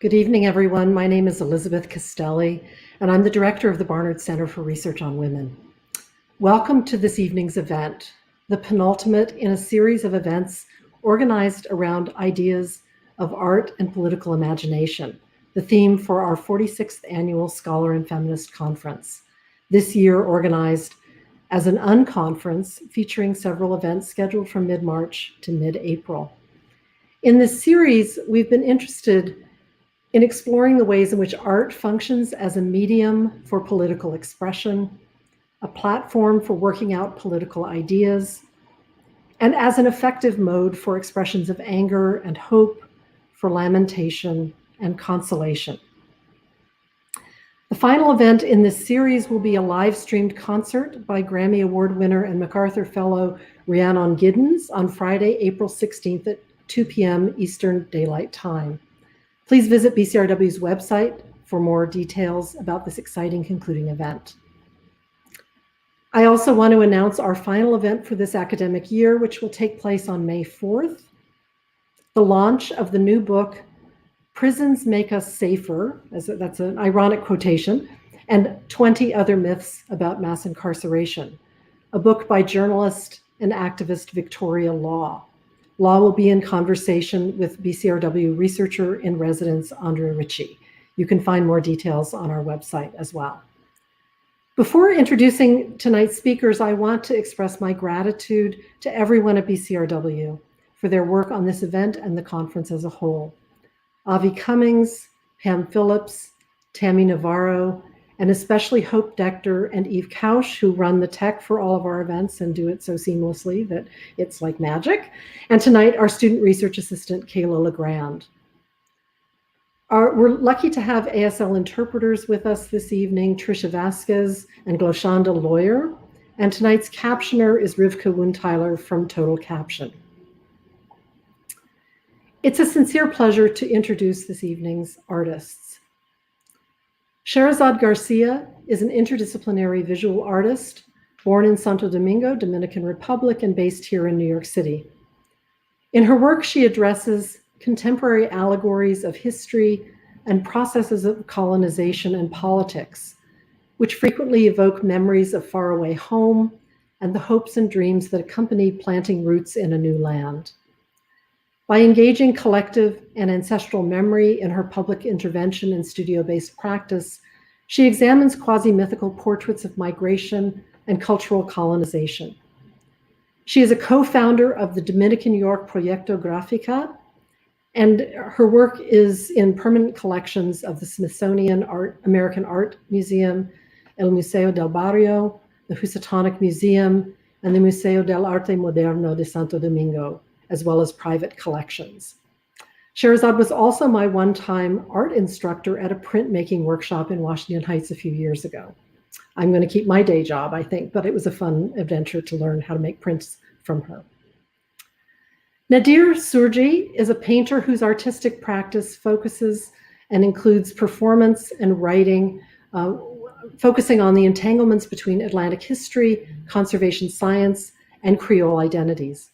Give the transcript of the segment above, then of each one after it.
Good evening, everyone. My name is Elizabeth Castelli, and I'm the director of the Barnard Center for Research on Women. Welcome to this evening's event, the penultimate in a series of events organized around ideas of art and political imagination, the theme for our 46th annual Scholar and Feminist Conference, this year organized as an unconference featuring several events scheduled from mid-March to mid-April. In this series, we've been interested in exploring the ways in which art functions as a medium for political expression, a platform for working out political ideas, and as an effective mode for expressions of anger and hope, for lamentation and consolation. The final event in this series will be a live-streamed concert by Grammy Award winner and MacArthur Fellow Rhiannon Giddens on Friday, April 16th at 2 p.m. Eastern Daylight Time. Please visit BCRW's website for more details about this exciting concluding event. I also want to announce our final event for this academic year, which will take place on May 4th, the launch of the new book, Prisons Make Us Safer, that's an ironic quotation, and 20 Other Myths About Mass Incarceration, a book by journalist and activist Victoria Law. Law will be in conversation with BCRW researcher in residence, Andrea Ritchie. You can find more details on our website as well. Before introducing tonight's speakers, I want to express my gratitude to everyone at BCRW for their work on this event and the conference as a whole. Avi Cummings, Pam Phillips, Tammy Navarro, and especially Hope Dector and Eve Kausch, who run the tech for all of our events and do it so seamlessly that it's like magic. And tonight, our student research assistant, Kayla LeGrand. We're lucky to have ASL interpreters with us this evening, Tricia Vasquez and Gloshanda Lawyer. And tonight's captioner is Rivka Wuntyler from Total Caption. It's a sincere pleasure to introduce this evening's artists. Scherezade Garcia is an interdisciplinary visual artist born in Santo Domingo, Dominican Republic, and based here in New York City. In her work, she addresses contemporary allegories of history and processes of colonization and politics, which frequently evoke memories of faraway home and the hopes and dreams that accompany planting roots in a new land. By engaging collective and ancestral memory in her public intervention and studio-based practice, she examines quasi-mythical portraits of migration and cultural colonization. She is a co-founder of the Dominican York Proyecto Gráfica, and her work is in permanent collections of the Smithsonian American Art Museum, El Museo del Barrio, the Housatonic Museum, and the Museo del Arte Moderno de Santo Domingo, as well as private collections. Scherezade was also my one-time art instructor at a printmaking workshop in Washington Heights a few years ago. I'm going to keep my day job, I think, but it was a fun adventure to learn how to make prints from her. Nadir Souirgi is a painter whose artistic practice focuses and includes performance and writing, focusing on the entanglements between Atlantic history, conservation science, and Creole identities.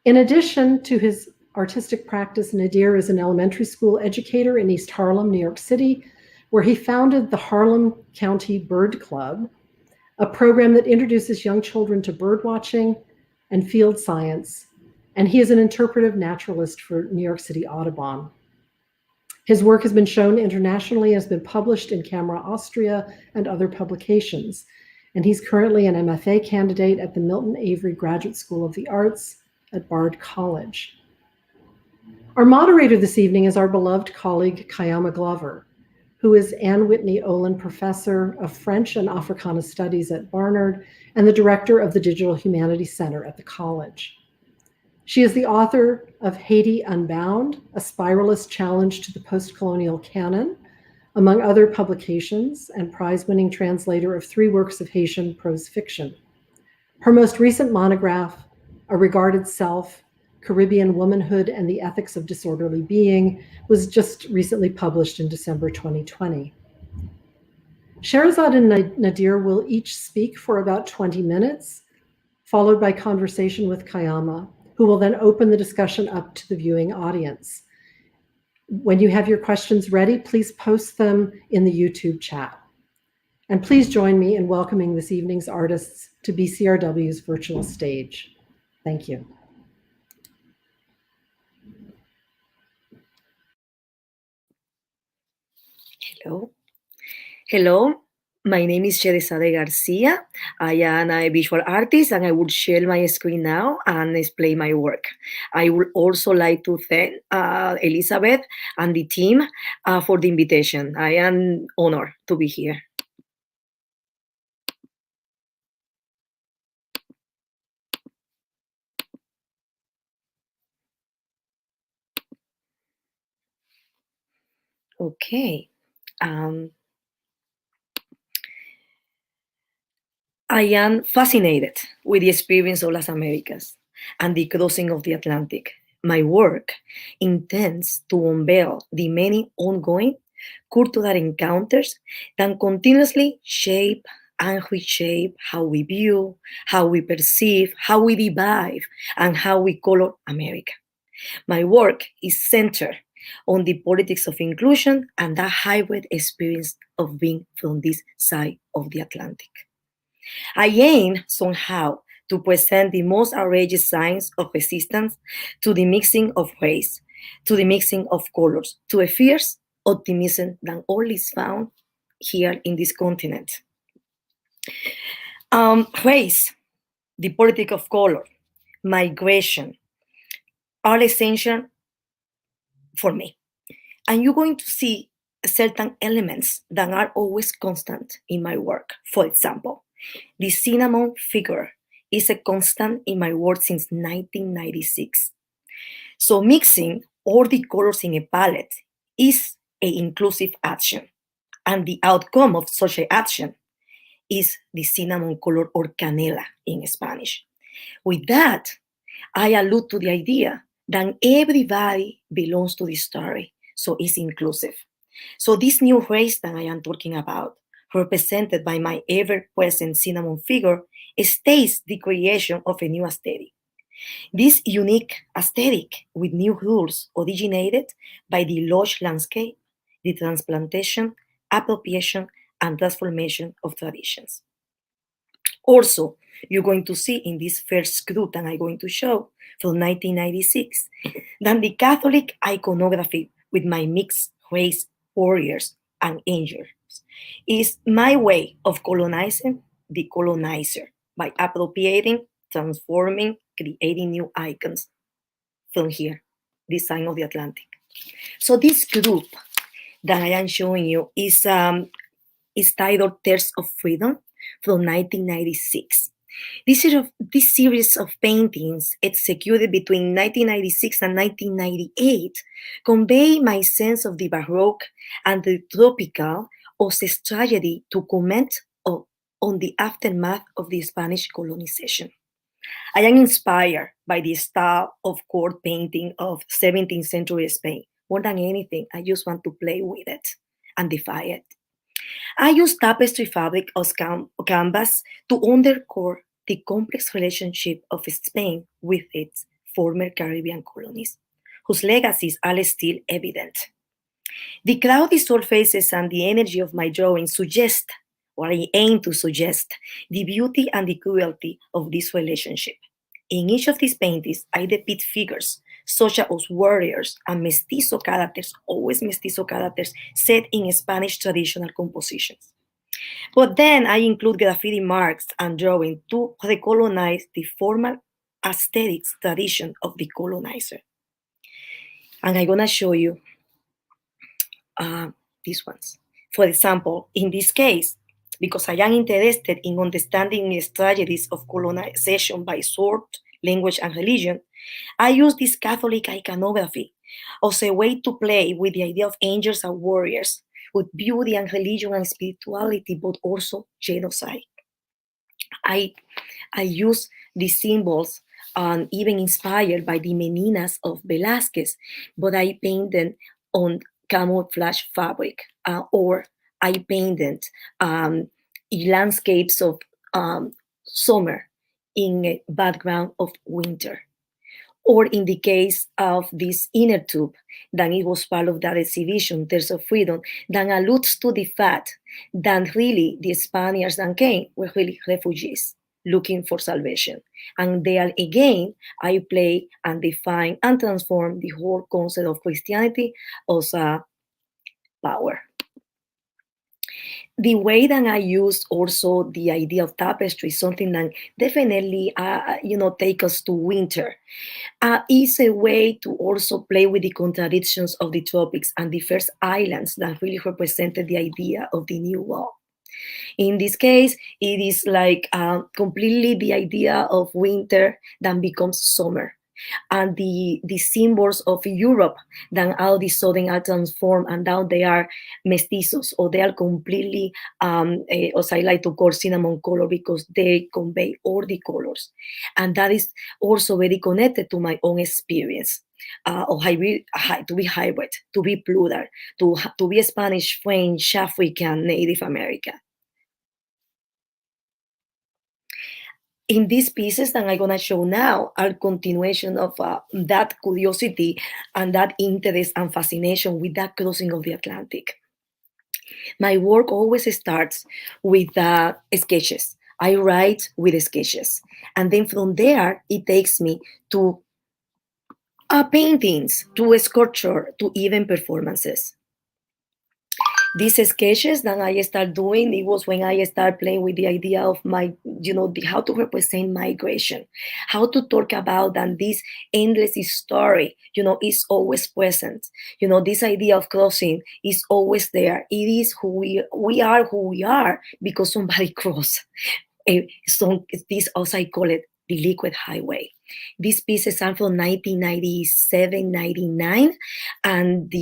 In addition to his artistic practice, Nadir is an elementary school educator in East Harlem, New York City, where he founded the Harlem County Bird Club, a program that introduces young children to bird watching and field science, and he is an interpretive naturalist for New York City Audubon. His work has been shown internationally, has been published in Camera Austria and other publications, and he's currently an MFA candidate at the Milton Avery Graduate School of the Arts at Bard College. Our moderator this evening is our beloved colleague, Kaiama Glover, who is Anne Whitney Olin Professor of French and Africana Studies at Barnard and the director of the Digital Humanities Center at the college. She is the author of Haiti Unbound, a spiralist challenge to the post-colonial canon, among other publications, and prize-winning translator of 3 works of Haitian prose fiction. Her most recent monograph, A Regarded Self, Caribbean Womanhood and the Ethics of Disorderly Being, was just recently published in December 2020. Scherezade and Nadir will each speak for about 20 minutes, followed by conversation with Kaiama, who will then open the discussion up to the viewing audience. When you have your questions ready, please post them in the YouTube chat. And please join me in welcoming this evening's artists to BCRW's virtual stage. Thank you. Hello. Hello. My name is Scherezade Garcia. I am a visual artist and I will share my screen now and display my work. I would also like to thank Elizabeth and the team for the invitation. I am honored to be here. Okay. I am fascinated with the experience of Las Americas and the crossing of the Atlantic. My work intends to unveil the many ongoing cultural encounters that continuously shape and reshape how we view, how we perceive, how we divide, and how we color America. My work is centered on the politics of inclusion and that hybrid experience of being from this side of the Atlantic. I aim somehow to present the most outrageous signs of resistance to the mixing of race, to the mixing of colors, to a fierce optimism that only is found here in this continent. Race, the politics of color, migration are essential for me. And you're going to see certain elements that are always constant in my work. For example, the cinnamon figure is a constant in my work since 1996. So mixing all the colors in a palette is an inclusive action. And the outcome of such an action is the cinnamon color or canela in Spanish. With that, I allude to the idea that everybody belongs to the story, so it's inclusive. So this new race that I am talking about, represented by my ever-present cinnamon figure, states the creation of a new aesthetic. This unique aesthetic with new rules originated by the lush landscape, the transplantation, appropriation, and transformation of traditions. Also, you're going to see in this first group that I'm going to show from 1996 that the Catholic iconography with my mixed race warriors and angels is my way of colonizing the colonizer by appropriating, transforming, creating new icons from here, this sign of the Atlantic. So this group that I am showing you is titled Thirst of Freedom from 1996. This series of paintings executed between 1996 and 1998 convey my sense of the Baroque and the tropical as a strategy to comment on the aftermath of the Spanish colonization. I am inspired by the style of court painting of 17th century Spain. More than anything, I just want to play with it and defy it. I use tapestry fabric as canvas to underscore the complex relationship of Spain with its former Caribbean colonies, whose legacies are still evident. The cloudy surfaces and the energy of my drawing suggest, or I aim to suggest, the beauty and the cruelty of this relationship. In each of these paintings, I depict figures such as warriors and mestizo characters, always mestizo characters, set in Spanish traditional compositions. But then I include graffiti marks and drawing to recolonize the formal aesthetics tradition of the colonizer. And I'm gonna show you these ones. For example, in this case, because I am interested in understanding the strategies of colonization by sword, language, and religion, I use this Catholic iconography as a way to play with the idea of angels and warriors, with beauty and religion and spirituality, but also genocide. I use these symbols even inspired by the meninas of Velázquez, but I paint them on camouflage fabric, or I painted landscapes of summer in a background of winter. Or in the case of this inner tube, then it was part of that exhibition, Tears of Freedom, that alludes to the fact that really the Spaniards that came were really refugees looking for salvation. And there again, I play and define and transform the whole concept of Christianity as a power. The way that I use also the idea of tapestry, something that definitely, take us to winter, is a way to also play with the contradictions of the tropics and the first islands that really represented the idea of the new world. In this case, it is like completely the idea of winter that becomes summer. And the symbols of Europe, then all the sudden are transformed and now they are mestizos, or they are completely, as I like to call, cinnamon color, because they convey all the colors. And that is also very connected to my own experience. Of to be hybrid, to be plural, to be Spanish, French, African, Native American. In these pieces that I'm going to show now are continuation of that curiosity and that interest and fascination with that crossing of the Atlantic. My work always starts with sketches. I write with sketches. And then from there, it takes me to paintings, to a sculpture, to even performances. These sketches that I start doing, it was when I start playing with the idea of how to represent migration, how to talk about that this endless story, is always present. This idea of crossing is always there. It is we are who we are because somebody crossed. This, as I call it, the liquid highway. These pieces are from 1997, 99, and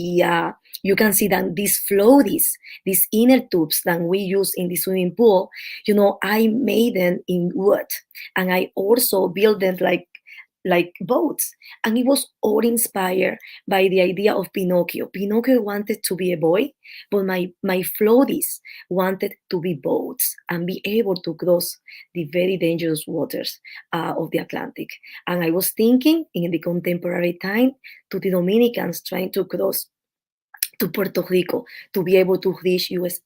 you can see that these floaties, these inner tubes that we use in the swimming pool, I made them in wood, and I also built them like boats. And it was all inspired by the idea of Pinocchio. Pinocchio wanted to be a boy, but my floaties wanted to be boats and be able to cross the very dangerous waters of the Atlantic. And I was thinking in the contemporary time to the Dominicans trying to cross to Puerto Rico to be able to reach USA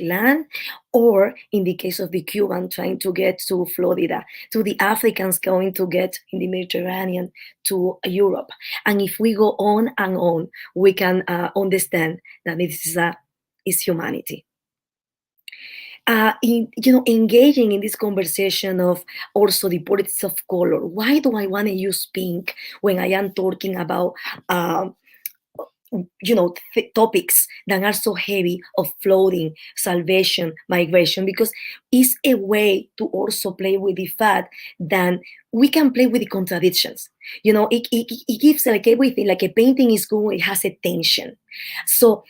land, or in the case of the Cuban trying to get to Florida, to the Africans going to get in the Mediterranean to Europe. And if we go on and on, we can understand that this is humanity. Engaging in this conversation of also the politics of color. Why do I want to use pink when I am talking about topics that are so heavy of floating, salvation, migration? Because it's a way to also play with the fact that we can play with the contradictions. It gives like everything, like a painting is good, it has a tension. So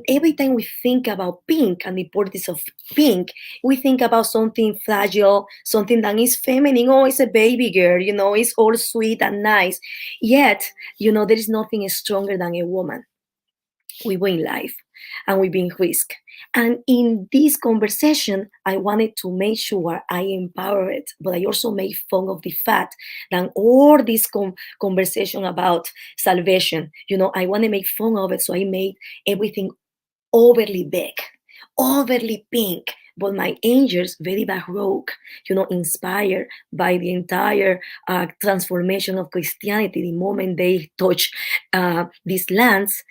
every time we think about pink and the politics of pink, we think about something fragile, something that is feminine. Oh, it's a baby girl, it's all sweet and nice. Yet, there is nothing stronger than a woman. We win life and we bring risk. And in this conversation, I wanted to make sure I empower it, but I also made fun of the fact that all this conversation about salvation, I want to make fun of it. So I made everything overly big, overly pink, but my angels very baroque, inspired by the entire transformation of Christianity. The moment they touch these lands,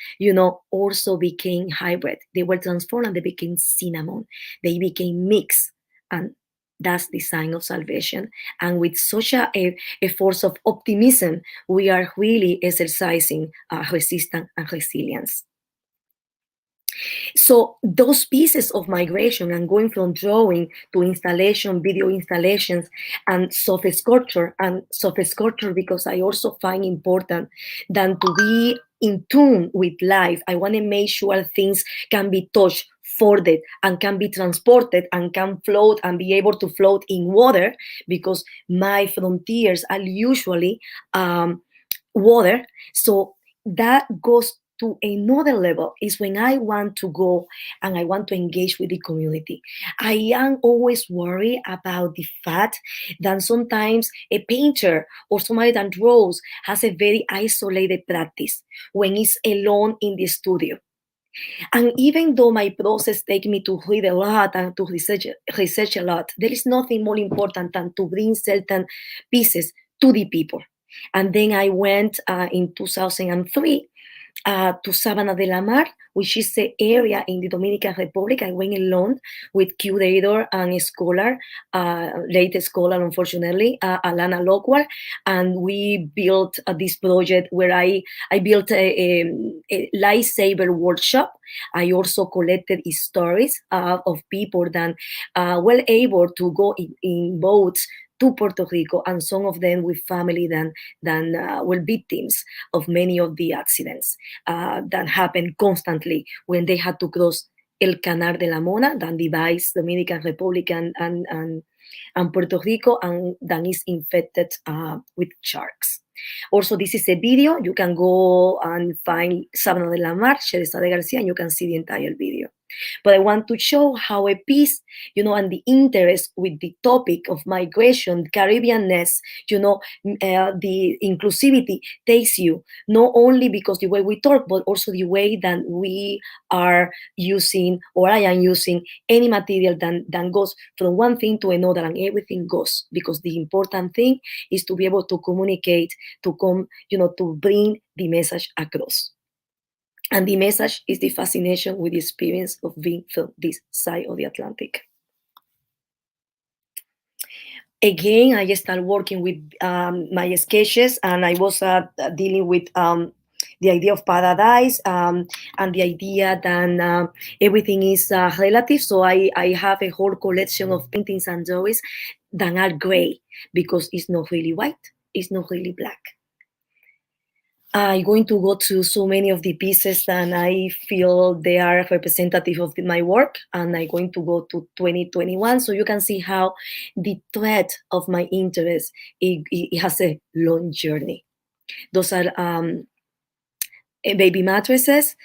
also became hybrid. They were transformed and they became cinnamon. They became mixed, and that's the sign of salvation. And with such a force of optimism, we are really exercising resistance and resilience. So those pieces of migration and going from drawing to installation, video installations, and soft sculpture because I also find important than to be in tune with life. I want to make sure things can be touched, folded, and can be transported and can float and be able to float in water, because my frontiers are usually water. So that goes to another level is when I want to go and I want to engage with the community. I am always worried about the fact that sometimes a painter or somebody that draws has a very isolated practice when it's alone in the studio. And even though my process takes me to read a lot and to research a lot, there is nothing more important than to bring certain pieces to the people. And then I went in 2003 to Sabana de la Mar, which is the area in the Dominican Republic. I went alone with curator and a scholar, late scholar, unfortunately, Alana Lokwar, and we built this project where I built a lightsaber workshop. I also collected stories of people that were able to go in boats to Puerto Rico, and some of them with family that were victims of many of the accidents that happened constantly when they had to cross El Canal de la Mona, that divides Dominican Republic and Puerto Rico, and that is infected with sharks. Also, this is a video. You can go and find Sabana de la Mar, Scherezade García, and you can see the entire video. But I want to show how a piece, and the interest with the topic of migration, Caribbeanness, the inclusivity takes you not only because the way we talk, but also the way that we are using, or I am using, any material that goes from one thing to another, and everything goes, because the important thing is to be able to communicate, to come, to bring the message across. And the message is the fascination with the experience of being from this side of the Atlantic. Again, I started working with my sketches, and I was dealing with the idea of paradise and the idea that everything is relative. So I have a whole collection of paintings and drawings that are gray, because it's not really white, it's not really black. I'm going to go to so many of the pieces that I feel they are representative of my work, and I'm going to go to 2021, so you can see how the thread of my interest, it has a long journey. Those are baby mattresses,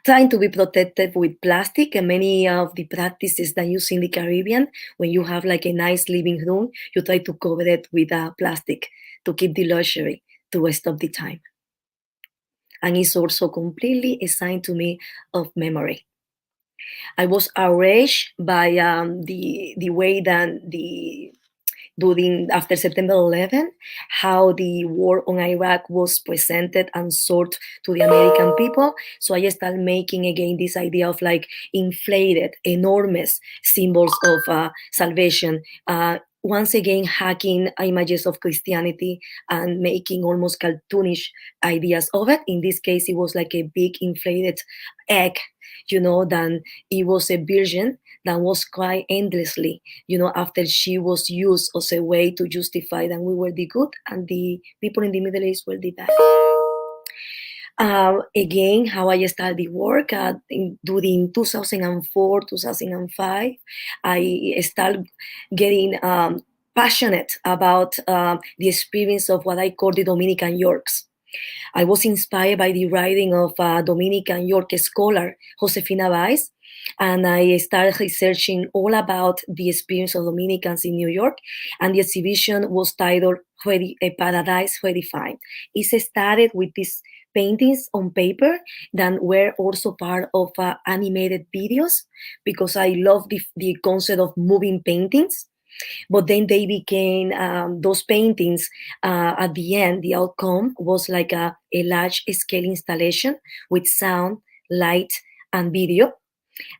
trying to be protected with plastic, and many of the practices that you see in the Caribbean, when you have like a nice living room, you try to cover it with plastic to keep the luxury to rest of the time. And it's also completely a sign to me of memory. I was outraged by the way that after September 11, how the war on Iraq was presented and sold to the American people. So I started making again this idea of like inflated, enormous symbols of salvation, once again hacking images of Christianity and making almost cartoonish ideas of it. In this case, it was like a big inflated egg, then it was a virgin that was cried endlessly, after she was used as a way to justify that we were the good and the people in the Middle East were the bad. Again, how I started the work during 2004, 2005, I started getting passionate about the experience of what I call the Dominican Yorks. I was inspired by the writing of Dominican York scholar Josefina Baez, and I started researching all about the experience of Dominicans in New York, and the exhibition was titled A Paradise Redefined. It started with these paintings on paper that were also part of animated videos, because I love the concept of moving paintings. But then they became those paintings. At the end, the outcome was like a large scale installation with sound, light, and video.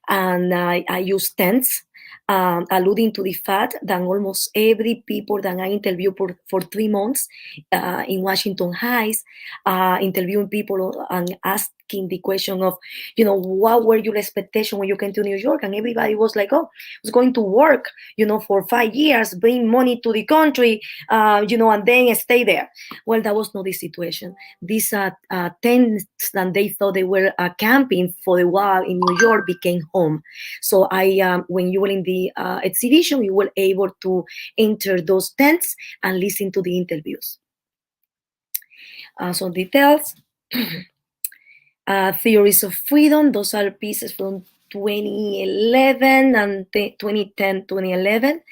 And I used tents, alluding to the fact that almost every people that I interviewed for 3 months in Washington Heights, interviewing people and asking the question of, what were your expectations when you came to New York? And everybody was like, I was going to work, for 5 years, bring money to the country, and then stay there. Well, that was not the situation. These tents that they thought they were camping for a while in New York became home. So when you were in the exhibition, you were able to enter those tents and listen to the interviews. Some details. Theories of Freedom. Those are pieces from 2011 and 2010, 2011.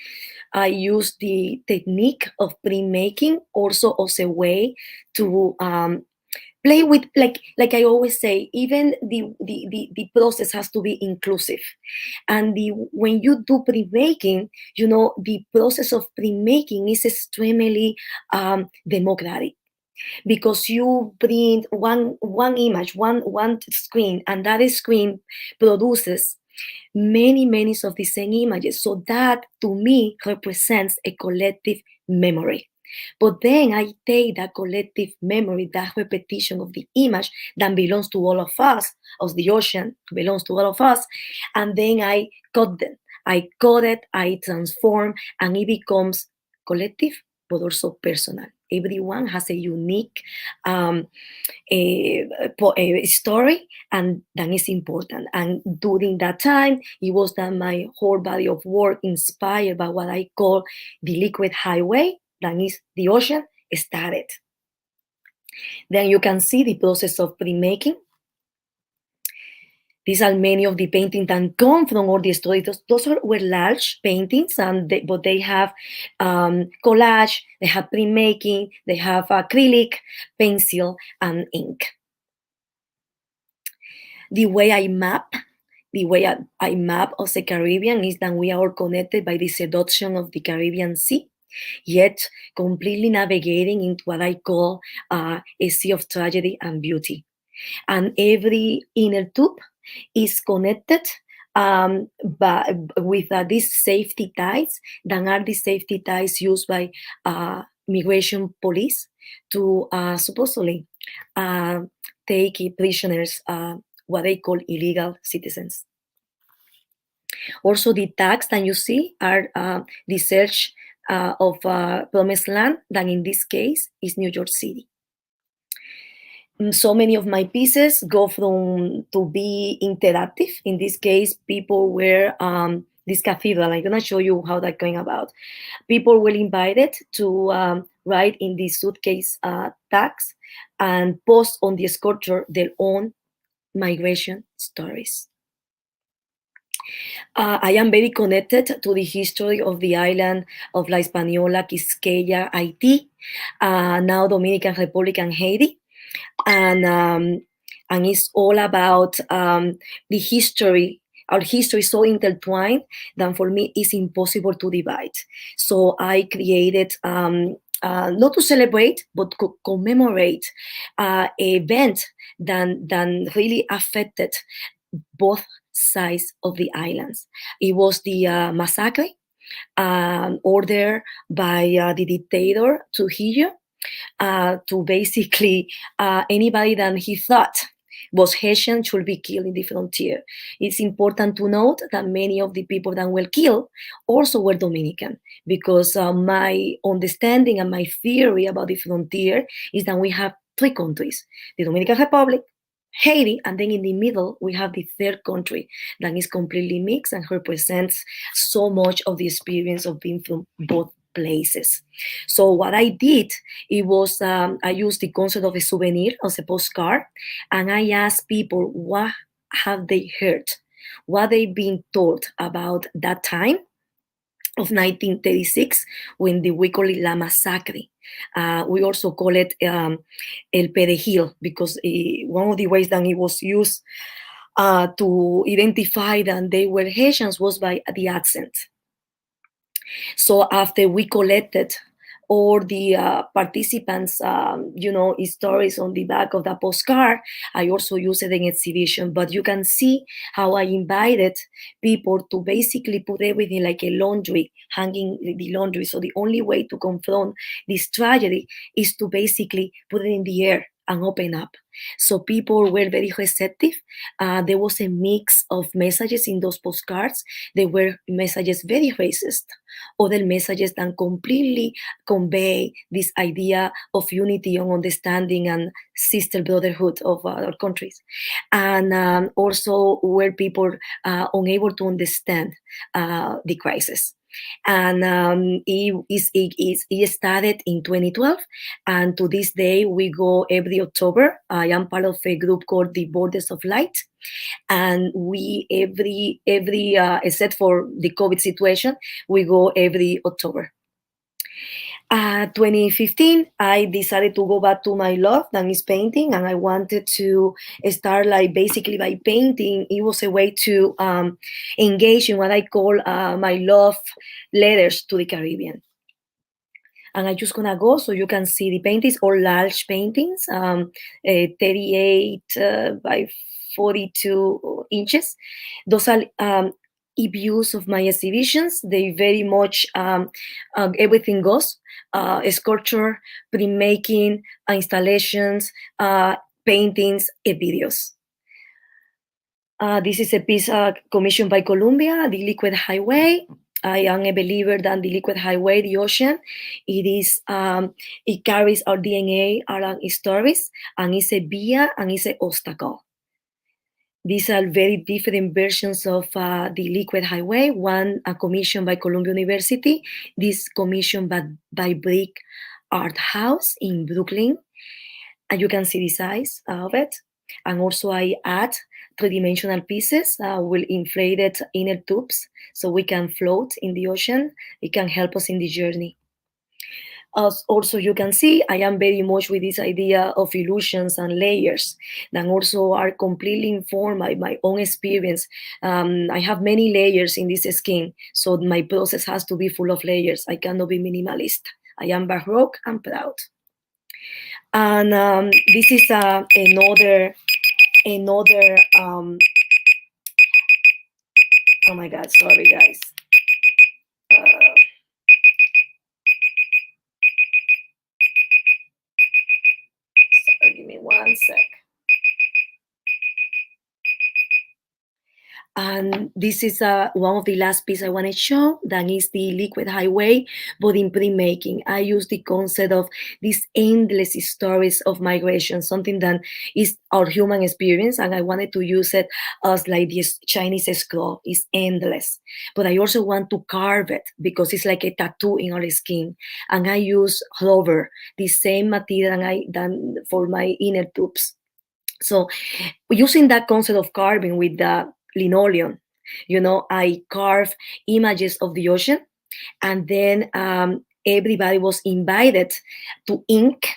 I use the technique of printmaking also as a way to play with, like I always say, even the process has to be inclusive. And when you do printmaking, the process of printmaking is extremely democratic, because you print one image, one screen, and that screen produces many of the same images. So that to me represents a collective memory. But then I take that collective memory, that repetition of the image that belongs to all of us, as the ocean belongs to all of us, and then I cut them. I cut it, I transform, and it becomes collective, but also personal. Everyone has a unique a story, and that is important. And during that time, it was that my whole body of work, inspired by what I call the liquid highway, that is the ocean, started. Then you can see the process of printmaking. These are many of the paintings that come from all the stories. Those were large paintings, but they have collage, they have printmaking, they have acrylic, pencil, and ink. The way I map of the Caribbean is that we are all connected by the seduction of the Caribbean Sea, yet completely navigating into what I call a sea of tragedy and beauty. And every inner tube is connected with these safety ties, that are the safety ties used by migration police to supposedly take prisoners, what they call illegal citizens. Also, the tags that you see are the search of promised land, that in this case is New York City. So many of my pieces go from to be interactive. In this case, people were this cathedral. I'm gonna show you how that came about. People were invited to write in the suitcase tags and post on the sculpture their own migration stories. I am very connected to the history of the island of La Hispaniola, Quisqueya, Haiti, now Dominican Republic and Haiti. And it's all about the history. Our history is so intertwined that for me it's impossible to divide. So I created, not to celebrate, but commemorate an event that really affected both sides of the islands. It was the massacre ordered by the dictator Trujillo, to basically anybody that he thought was Haitian should be killed in the frontier. It's important to note that many of the people that were killed also were Dominican, because my understanding and my theory about the frontier is that we have three countries: the Dominican Republic, Haiti, and then in the middle we have the third country that is completely mixed and represents so much of the experience of being from both places. So what I did, it was I used the concept of a souvenir as a postcard, and I asked people what have they heard, what they've been told about that time of 1936, when we call it La Massacre. We also call it El Perejil, because one of the ways that it was used to identify that they were Haitians was by the accent. So after we collected all the participants, stories on the back of the postcard, I also used it in exhibition. But you can see how I invited people to basically put everything like a laundry, hanging the laundry. So the only way to confront this tragedy is to basically put it in the air and open up. So people were very receptive. There was a mix of messages in those postcards. There were messages very racist, other messages that completely convey this idea of unity and understanding and sister brotherhood of our countries. And also were people unable to understand the crisis. And it started in 2012, and to this day we go every October. I am part of a group called the Borders of Light, and we every except for the COVID situation, we go every October. 2015, I decided to go back to my love, that is painting, and I wanted to start like basically by painting. It was a way to engage in what I call my love letters to the Caribbean. And I'm just gonna go so you can see the paintings, all large paintings, 38 by 42 inches. Those are views of my exhibitions. They very much everything goes: sculpture, printmaking, installations, paintings, videos. This is a piece commissioned by Columbia, the Liquid Highway. I am a believer that the liquid highway, the ocean, it carries our DNA, our stories, and it's a via and it's an obstacle. These are very different versions of the liquid highway. One commissioned by Columbia University, this commissioned by Brick Art House in Brooklyn. And you can see the size of it. And also I add three-dimensional pieces with inflated inner tubes so we can float in the ocean. It can help us in the journey. Also, you can see I am very much with this idea of illusions and layers that also are completely informed by my own experience. I have many layers in this skin, so my process has to be full of layers. I cannot be minimalist. I am baroque and proud. And this is another oh my god, sorry guys, sorry, give me one sec. And this is one of the last pieces I want to show. That is the liquid highway, but in printmaking. I use the concept of these endless stories of migration, something that is our human experience, and I wanted to use it as like this Chinese scroll. It's endless, but I also want to carve it because it's like a tattoo in our skin. And I use rubber, the same material I done for my inner tubes. So using that concept of carving with the linoleum, I carve images of the ocean, and then everybody was invited to ink,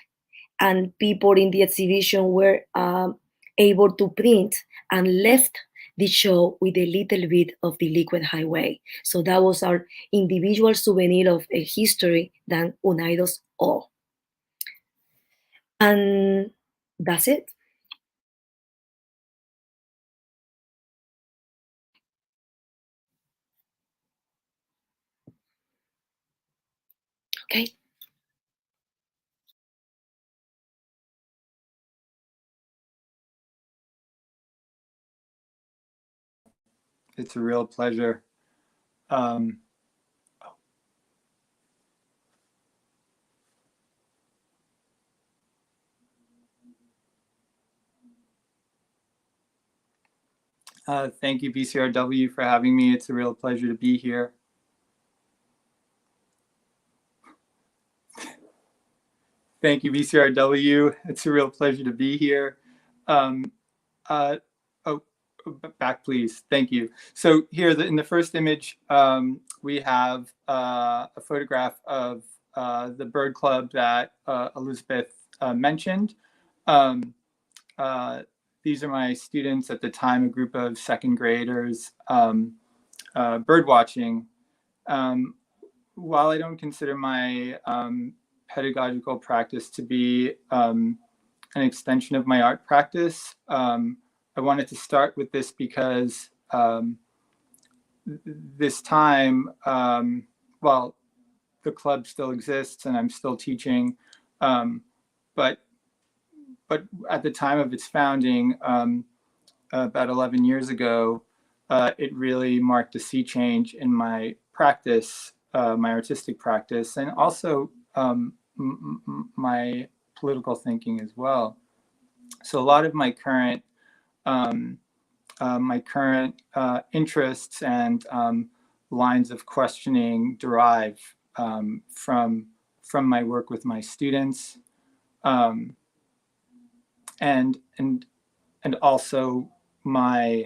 and people in the exhibition were able to print and left the show with a little bit of the liquid highway. So that was our individual souvenir of a history that united us all. And that's it. Okay. It's a real pleasure. Thank you, BCRW, for having me. It's a real pleasure to be here. Thank you, BCRW. It's a real pleasure to be here. Back, please. Thank you. So here in the first image, we have a photograph of the bird club that Elizabeth mentioned. These are my students at the time, a group of second graders bird watching. While I don't consider my pedagogical practice to be an extension of my art practice, I wanted to start with this because this time, well, the club still exists and I'm still teaching, but at the time of its founding, about 11 years ago, it really marked a sea change in my practice, my artistic practice, and also my political thinking as well. So a lot of my current interests and lines of questioning derive from my work with my students, and also my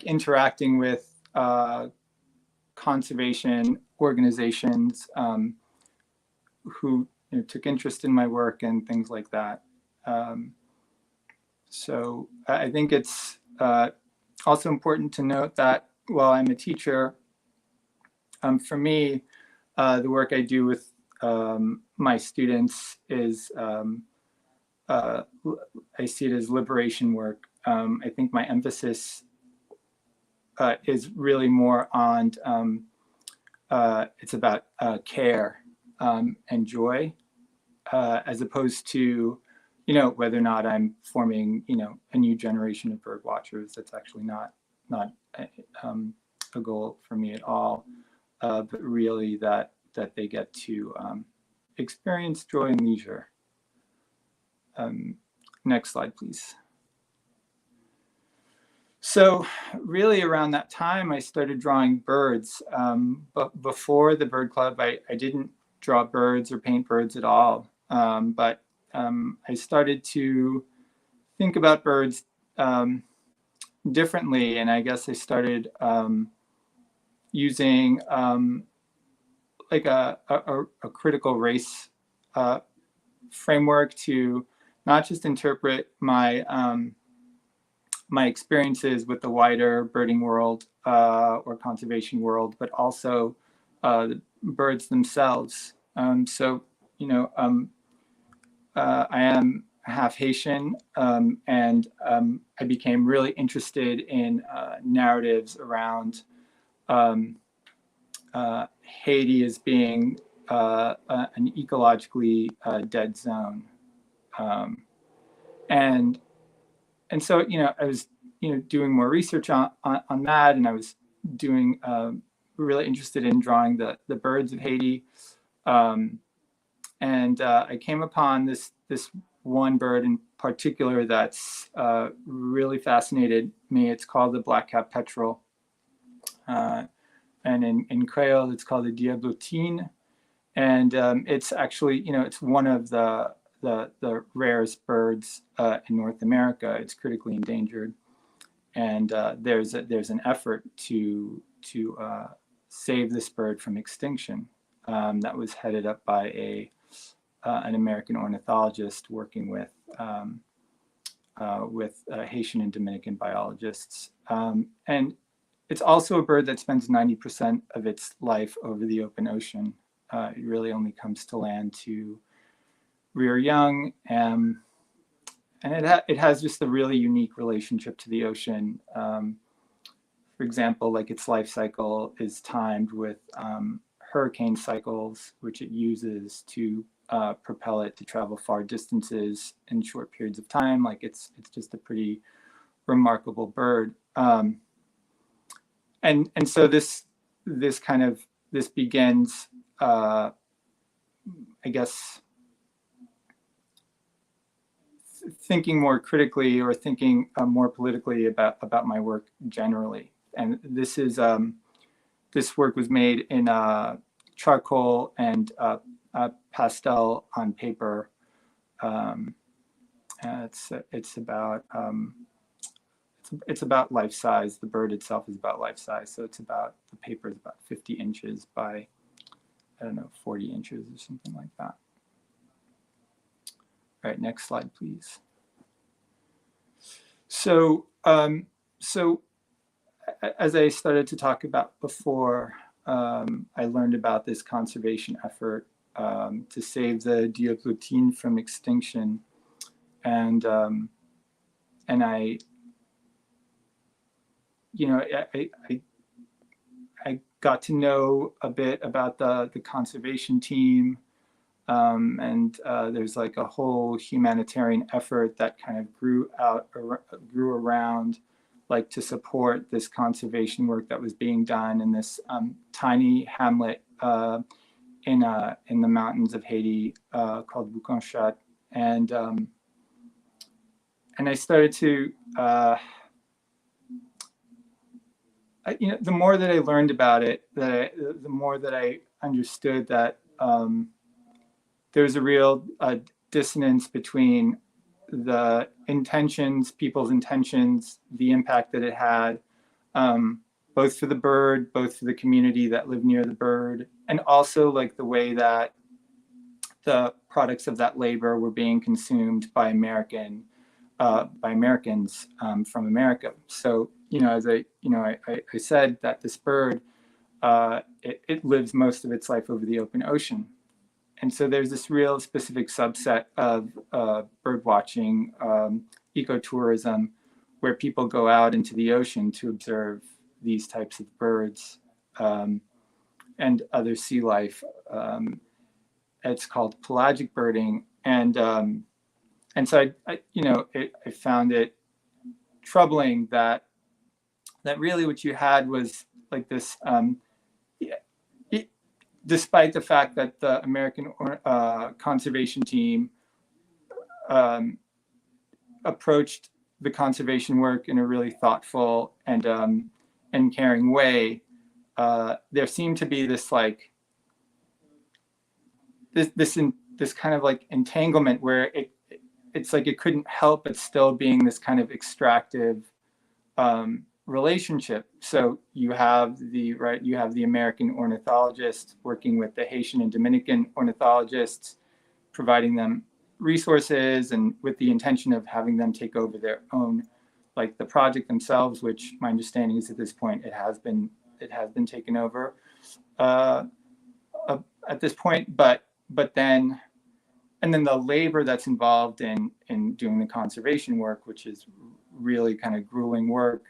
interacting with conservation organizations who took interest in my work and things like that. So I think it's also important to note that while I'm a teacher, for me, the work I do with my students is, I see it as liberation work. I think my emphasis is really more on, it's about care and joy, as opposed to, whether or not I'm forming, a new generation of bird watchers. That's actually not a goal for me at all, but really that they get to experience joy and leisure. Next slide, please. So really around that time, I started drawing birds. But before the bird club, I didn't draw birds or paint birds at all. But I started to think about birds differently. And I guess I started using like a critical race framework to not just interpret my my experiences with the wider birding world or conservation world, but also the birds themselves. So, I am half Haitian, and I became really interested in narratives around Haiti as being an ecologically dead zone. And so, I was, doing more research on that, and I was doing really interested in drawing the birds of Haiti. And I came upon this one bird in particular that's really fascinated me. It's called the black-capped petrel. And in Creole, it's called the diablotine. And it's actually, it's one of the rarest birds in North America. It's critically endangered, and there's an effort to save this bird from extinction that was headed up by an American ornithologist working with Haitian and Dominican biologists. And it's also a bird that spends 90% of its life over the open ocean. It really only comes to land to rear young, and it has just a really unique relationship to the ocean. For example, like its life cycle is timed with hurricane cycles, which it uses to propel it to travel far distances in short periods of time. Like it's just a pretty remarkable bird. And so this begins, I guess, thinking more critically or thinking more politically about my work generally. And this is this work was made in charcoal and pastel on paper. It's about life size. The bird itself is about life size. So the paper is about 50 inches by, 40 inches or something like that. All right, next slide, please. So, as I started to talk about before, I learned about this conservation effort to save the diablotine from extinction, and I got to know a bit about the conservation team. And there's like a whole humanitarian effort that kind of grew around, like, to support this conservation work that was being done in this tiny hamlet in the mountains of Haiti called Boucanchat. And I started to the more that I learned about it, the more that I understood that there's a real dissonance between the intentions, people's intentions, the impact that it had, both for the bird, both for the community that lived near the bird, and also like the way that the products of that labor were being consumed by Americans from America. So, as I said that this bird, it lives most of its life over the open ocean. And so there's this real specific subset of bird watching, ecotourism, where people go out into the ocean to observe these types of birds and other sea life. It's called pelagic birding, and so I found it troubling that really what you had was like this. Despite the fact that the American conservation team approached the conservation work in a really thoughtful and caring way, there seemed to be this like this kind of like entanglement where it's like it couldn't help but still being this kind of extractive relationship. So you have the American ornithologist working with the Haitian and Dominican ornithologists, providing them resources and with the intention of having them take over their own, like the project themselves, which my understanding is at this point it has been taken over at this point, but then the labor that's involved in doing the conservation work, which is really kind of grueling work,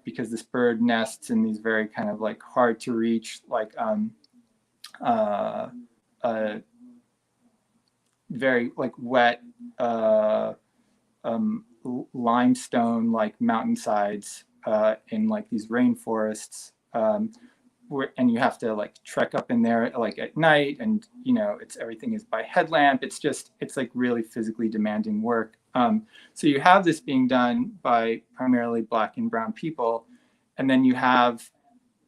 because this bird nests in these very kind of like hard to reach, like very like wet limestone like mountainsides in like these rainforests, and you have to like trek up in there like at night, and everything is by headlamp. It's like really physically demanding work. So you have this being done by primarily Black and brown people, and then you have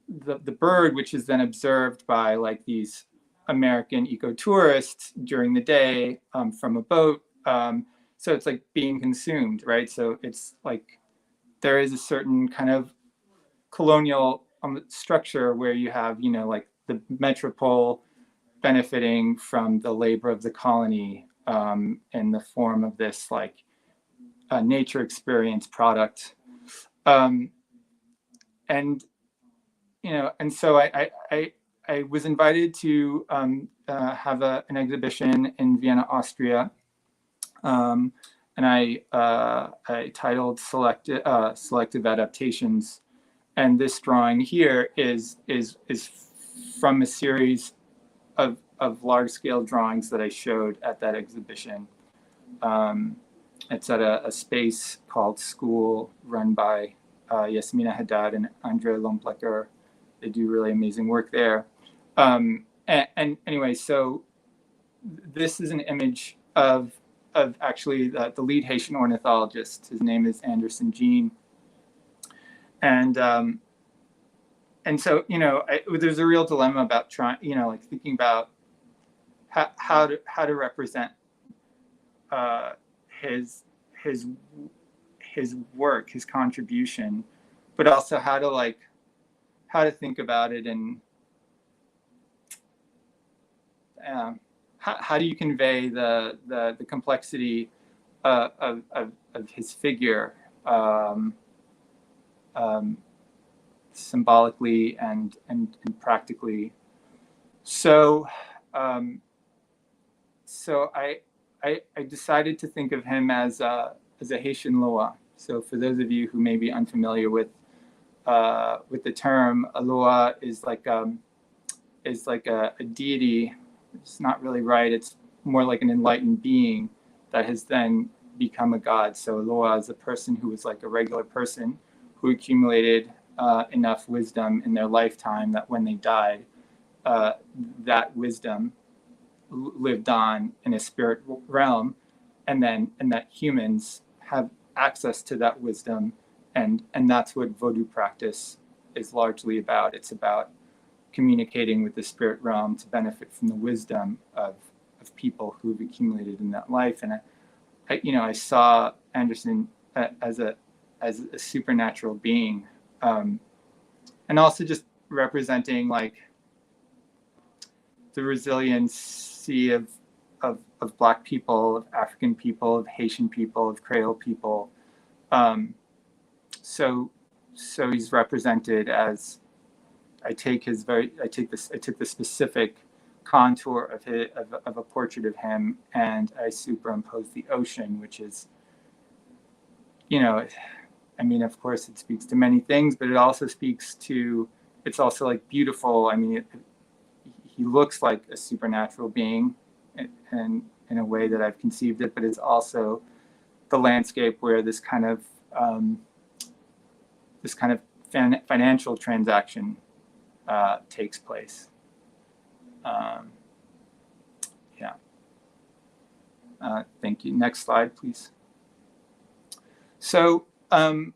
the bird, which is then observed by like these American ecotourists during the day from a boat. So it's like being consumed, right? So it's like there is a certain kind of colonial structure where you have, like the metropole benefiting from the labor of the colony in the form of this like nature experience product. And so I was invited to have an exhibition in Vienna, Austria. And I titled Selective Adaptations. And this drawing here is from a series of large-scale drawings that I showed at that exhibition. It's at a space called School, run by Yasmina Haddad and Andrea Lomblecker. They do really amazing work there. And anyway, so this is an image of actually the lead Haitian ornithologist. His name is Anderson Jean. And so, there's a real dilemma about trying, like thinking about how to represent his work, his contribution, but also how to think about it, and how do you convey the complexity of his figure symbolically and practically. So I decided to think of him as a Haitian loa. So for those of you who may be unfamiliar with the term, a loa is like a deity. It's not really right. It's more like an enlightened being that has then become a god. So a loa is a person who was like a regular person who accumulated enough wisdom in their lifetime that when they died, that wisdom lived on in a spirit realm, and that humans have access to that wisdom and that's what Vodou practice is largely about. It's about communicating with the spirit realm to benefit from the wisdom of people who've accumulated in that life. And I saw Anderson as a supernatural being, and also just representing like the resiliency of Black people, of African people, of Haitian people, of Creole people. So he's represented as, I took the specific contour of a portrait of him, and I superimposed the ocean, which is, I mean, of course it speaks to many things, but it also speaks to, it's also like beautiful. I mean, he looks like a supernatural being, and in a way that I've conceived it, but it's also the landscape where this kind of financial transaction takes place. Thank you. Next slide, please. So I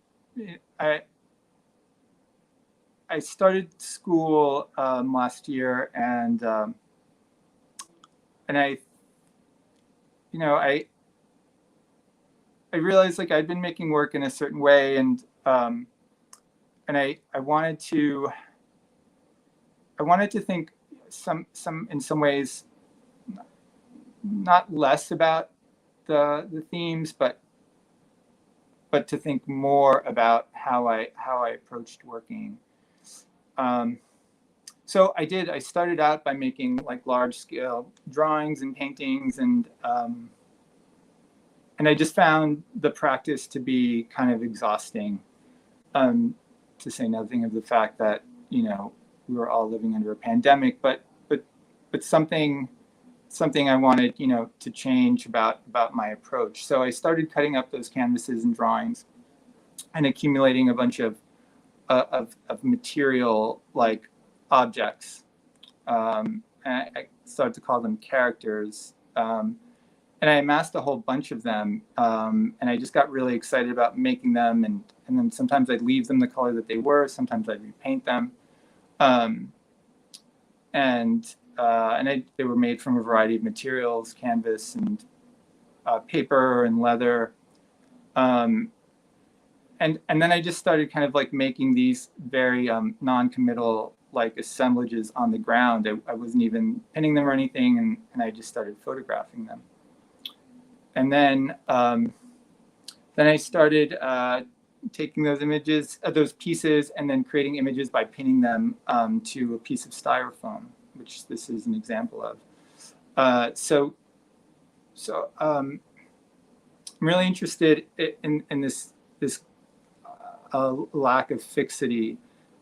started school last year, and I realized like I'd been making work in a certain way, and I wanted to think some in some ways not less about the themes, but to think more about how I approached working. So I started out by making like large scale drawings and paintings, and I just found the practice to be kind of exhausting, to say nothing of the fact that, we were all living under a pandemic, but something I wanted, to change about my approach. So I started cutting up those canvases and drawings and accumulating a bunch of material like objects. And I started to call them characters. And I amassed a whole bunch of them. And I just got really excited about making them. And then sometimes I'd leave them the color that they were. Sometimes I'd repaint them. They were made from a variety of materials, canvas and paper and leather. And then I just started kind of like making these very non-committal like assemblages on the ground. I wasn't even pinning them or anything, and I just started photographing them. And then I started taking those images, those pieces, and then creating images by pinning them to a piece of styrofoam, which this is an example of. So I'm really interested in this lack of fixity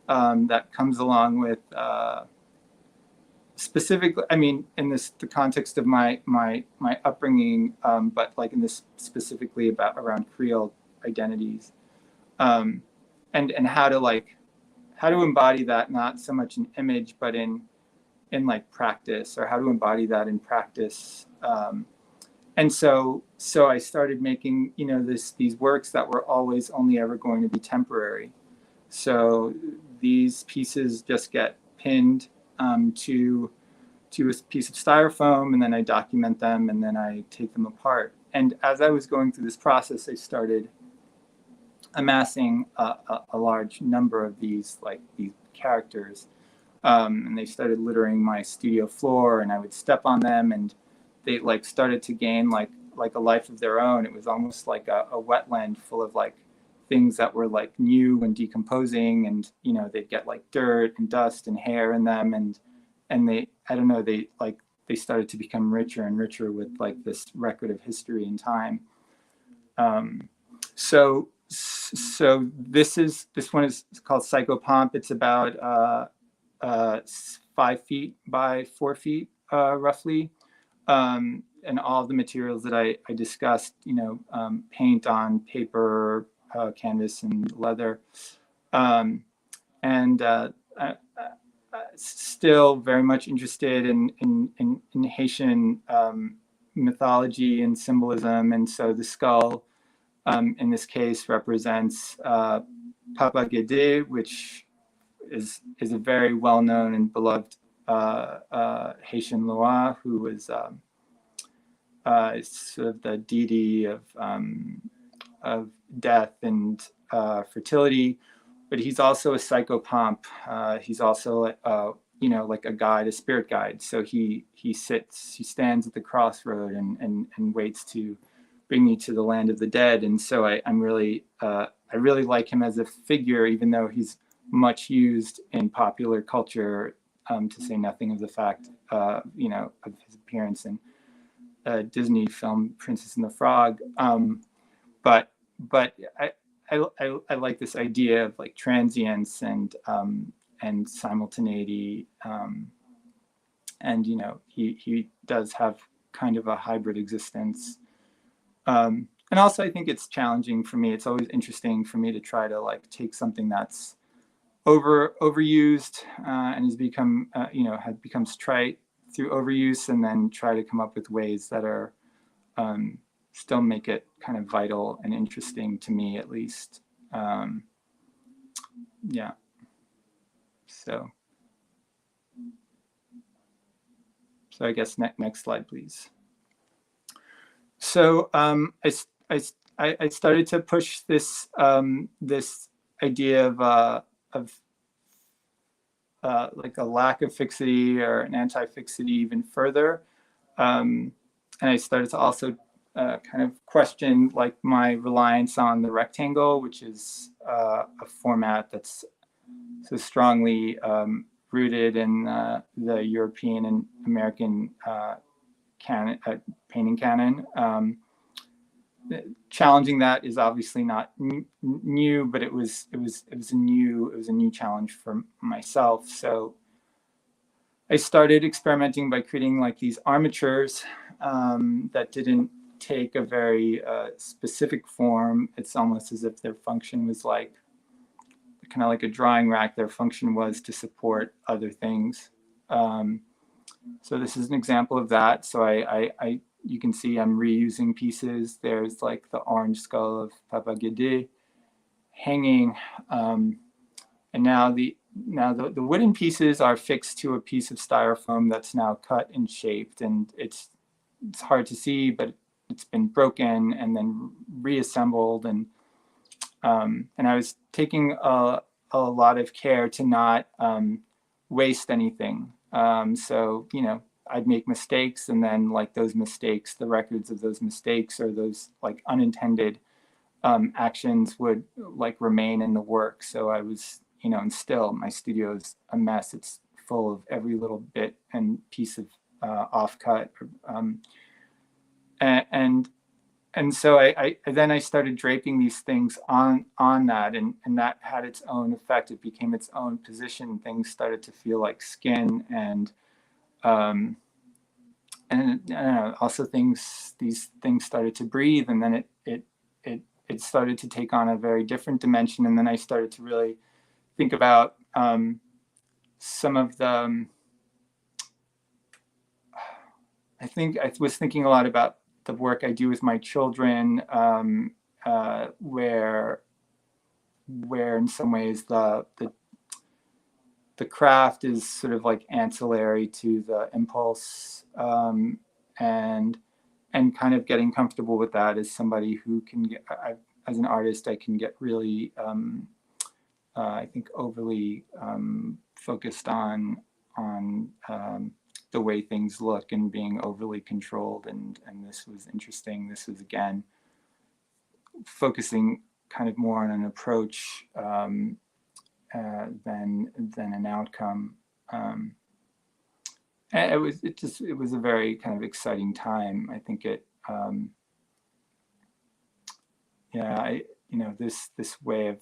that comes along with specifically, I mean, in the context of my upbringing, but like in this specifically around Creole identities, and how to embody that, not so much in image, but in like practice, or how to embody that in practice. And so I started making, these works that were always only ever going to be temporary. So these pieces just get pinned to a piece of styrofoam, and then I document them, and then I take them apart. And as I was going through this process, I started amassing a large number of these characters, and they started littering my studio floor, and I would step on them, and they started to gain like a life of their own. It was almost like a wetland full of things that were new and decomposing, and they'd get dirt and dust and hair in them, and they, I don't know, they started to become richer and richer with this record of history and time. So this one is called Psychopomp. It's about 5 feet by 4 feet roughly. And all of the materials that I discussed, paint on paper, canvas, and leather. Still very much interested in Haitian mythology and symbolism. And so the skull in this case represents Papa Guédé, which is a very well-known and beloved Haitian Loa, who was sort of the deity of death and fertility, but he's also a psychopomp. He's also like a guide, a spirit guide. So he stands at the crossroad and waits to bring you to the land of the dead. And so I really like him as a figure, even though he's much used in popular culture, to say nothing of the fact, of his appearance in Disney film Princess and the Frog. But I like this idea of like transience and simultaneity, and he does have kind of a hybrid existence. And also I think it's challenging for me. It's always interesting for me to try to like take something that's overused and has become becomes trite through overuse, and then try to come up with ways that are still make it kind of vital and interesting to me, at least. Yeah. So I guess next slide, please. So I started to push this this idea of like a lack of fixity or an anti-fixity even further, and I started to also kind of question like my reliance on the rectangle, which is a format that's so strongly rooted in the European and American painting canon. Challenging that is obviously not new, but it was a new challenge for myself. So I started experimenting by creating like these armatures that didn't take a very specific form. It's almost as if their function was like kind of like a drawing rack. Their function was to support other things. So this is an example of that. So you can see I'm reusing pieces. There's like the orange skull of Papa Guédé hanging, and now the wooden pieces are fixed to a piece of styrofoam that's now cut and shaped, and it's hard to see, but it's been broken and then reassembled, and I was taking a lot of care to not waste anything. So I'd make mistakes, and then like those mistakes, the records of those mistakes or those like unintended actions would like remain in the work. So I was, and still my studio is a mess. It's full of every little bit and piece of offcut. And so I started draping these things on that, and that had its own effect. It became its own position. Things started to feel like skin, and I don't know, also these things started to breathe, and then it started to take on a very different dimension. And then I started to really think about some of the. I was thinking a lot about the work I do with my children, where in some ways the craft is sort of like ancillary to the impulse, and kind of getting comfortable with that as somebody who can get, as an artist, I can get really, I think, overly focused on the way things look and being overly controlled, and this was interesting. This was again focusing kind of more on an approach than an outcome. And it was a very kind of exciting time. I think it this way of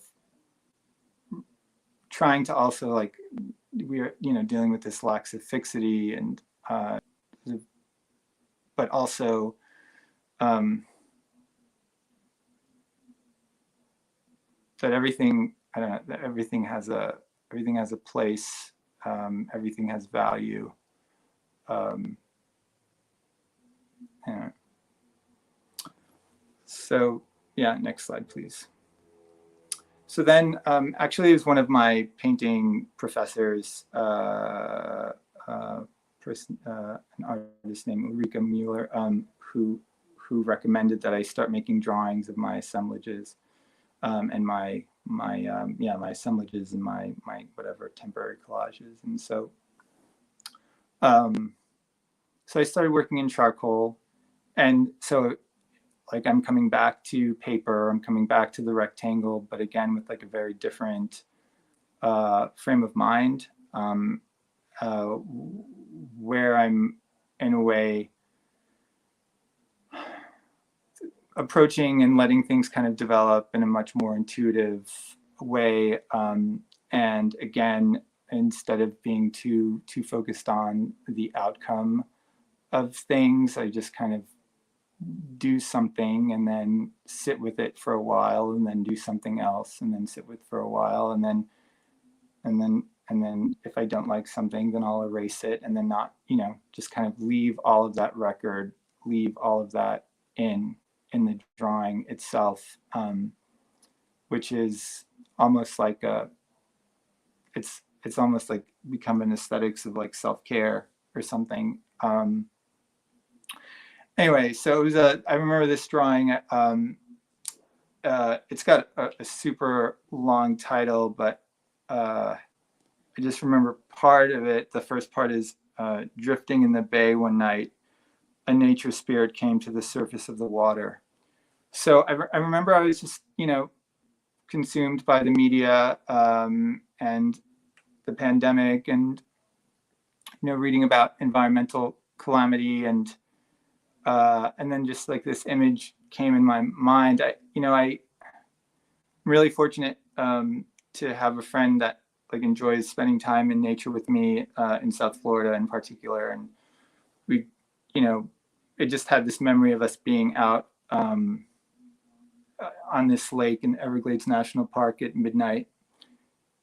trying to also like, we're dealing with this lack of fixity, and but also that everything, I don't know, that everything has a place, everything has value. So Yeah, next slide, please. So then, actually, it was one of my painting professors, an artist named Ulrika Mueller, who recommended that I start making drawings of my assemblages, and my assemblages and my whatever temporary collages. And so so I started working in charcoal, and so like I'm coming back to paper, I'm coming back to the rectangle, but again with like a very different frame of mind, where I'm in a way approaching and letting things kind of develop in a much more intuitive way. And again, instead of being too focused on the outcome of things, I just kind of do something and then sit with it for a while, and then do something else and then sit with for a while, and then if I don't like something, then I'll erase it, and then not, just kind of leave all of that record, leave all of that in the drawing itself, which is almost like it's almost like become an aesthetics of like self-care or something. Anyway, so it was I remember this drawing. It's got a super long title, but I just remember part of it. The first part is drifting in the bay one night, a nature spirit came to the surface of the water. So I remember I was just, consumed by the media and the pandemic, and, reading about environmental calamity, and then just like this image came in my mind. I'm really fortunate to have a friend that like enjoys spending time in nature with me in South Florida in particular, and we, it just had this memory of us being out on this lake in Everglades National Park at midnight,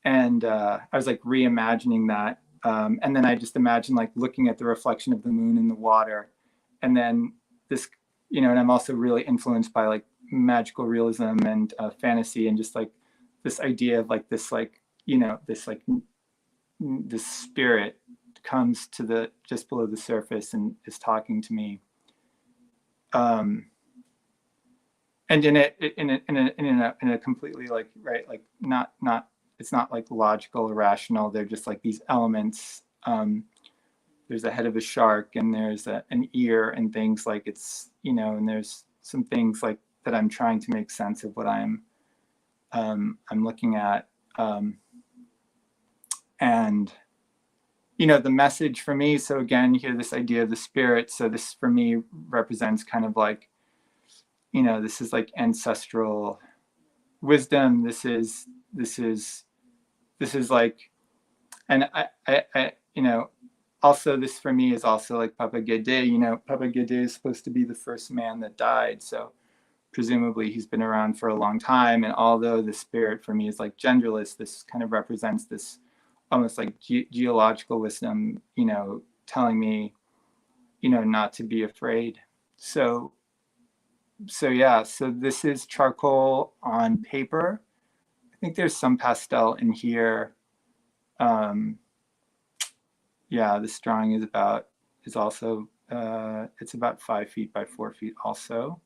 and I was like reimagining that, and then I just imagined like looking at the reflection of the moon in the water, and then this, and I'm also really influenced by like magical realism and fantasy, and just like this idea of like this, like, this spirit comes to the just below the surface and is talking to me, and in a completely like, right, like not it's not like logical or rational. They're just like these elements. There's a head of a shark, and there's an ear, and things like it's, and there's some things like that I'm trying to make sense of what I'm looking at, and the message for me. So again, you hear this idea of the spirit. So this for me represents kind of like, this is like ancestral wisdom. This is like, and I also this for me is also like Papa Gede. Papa Gede is supposed to be the first man that died. So presumably he's been around for a long time. And although the spirit for me is like genderless, this kind of represents this almost like geological wisdom, telling me, not to be afraid. So yeah, so this is charcoal on paper. I think there's some pastel in here. Yeah, this drawing is also, it's about 5 feet by 4 feet also.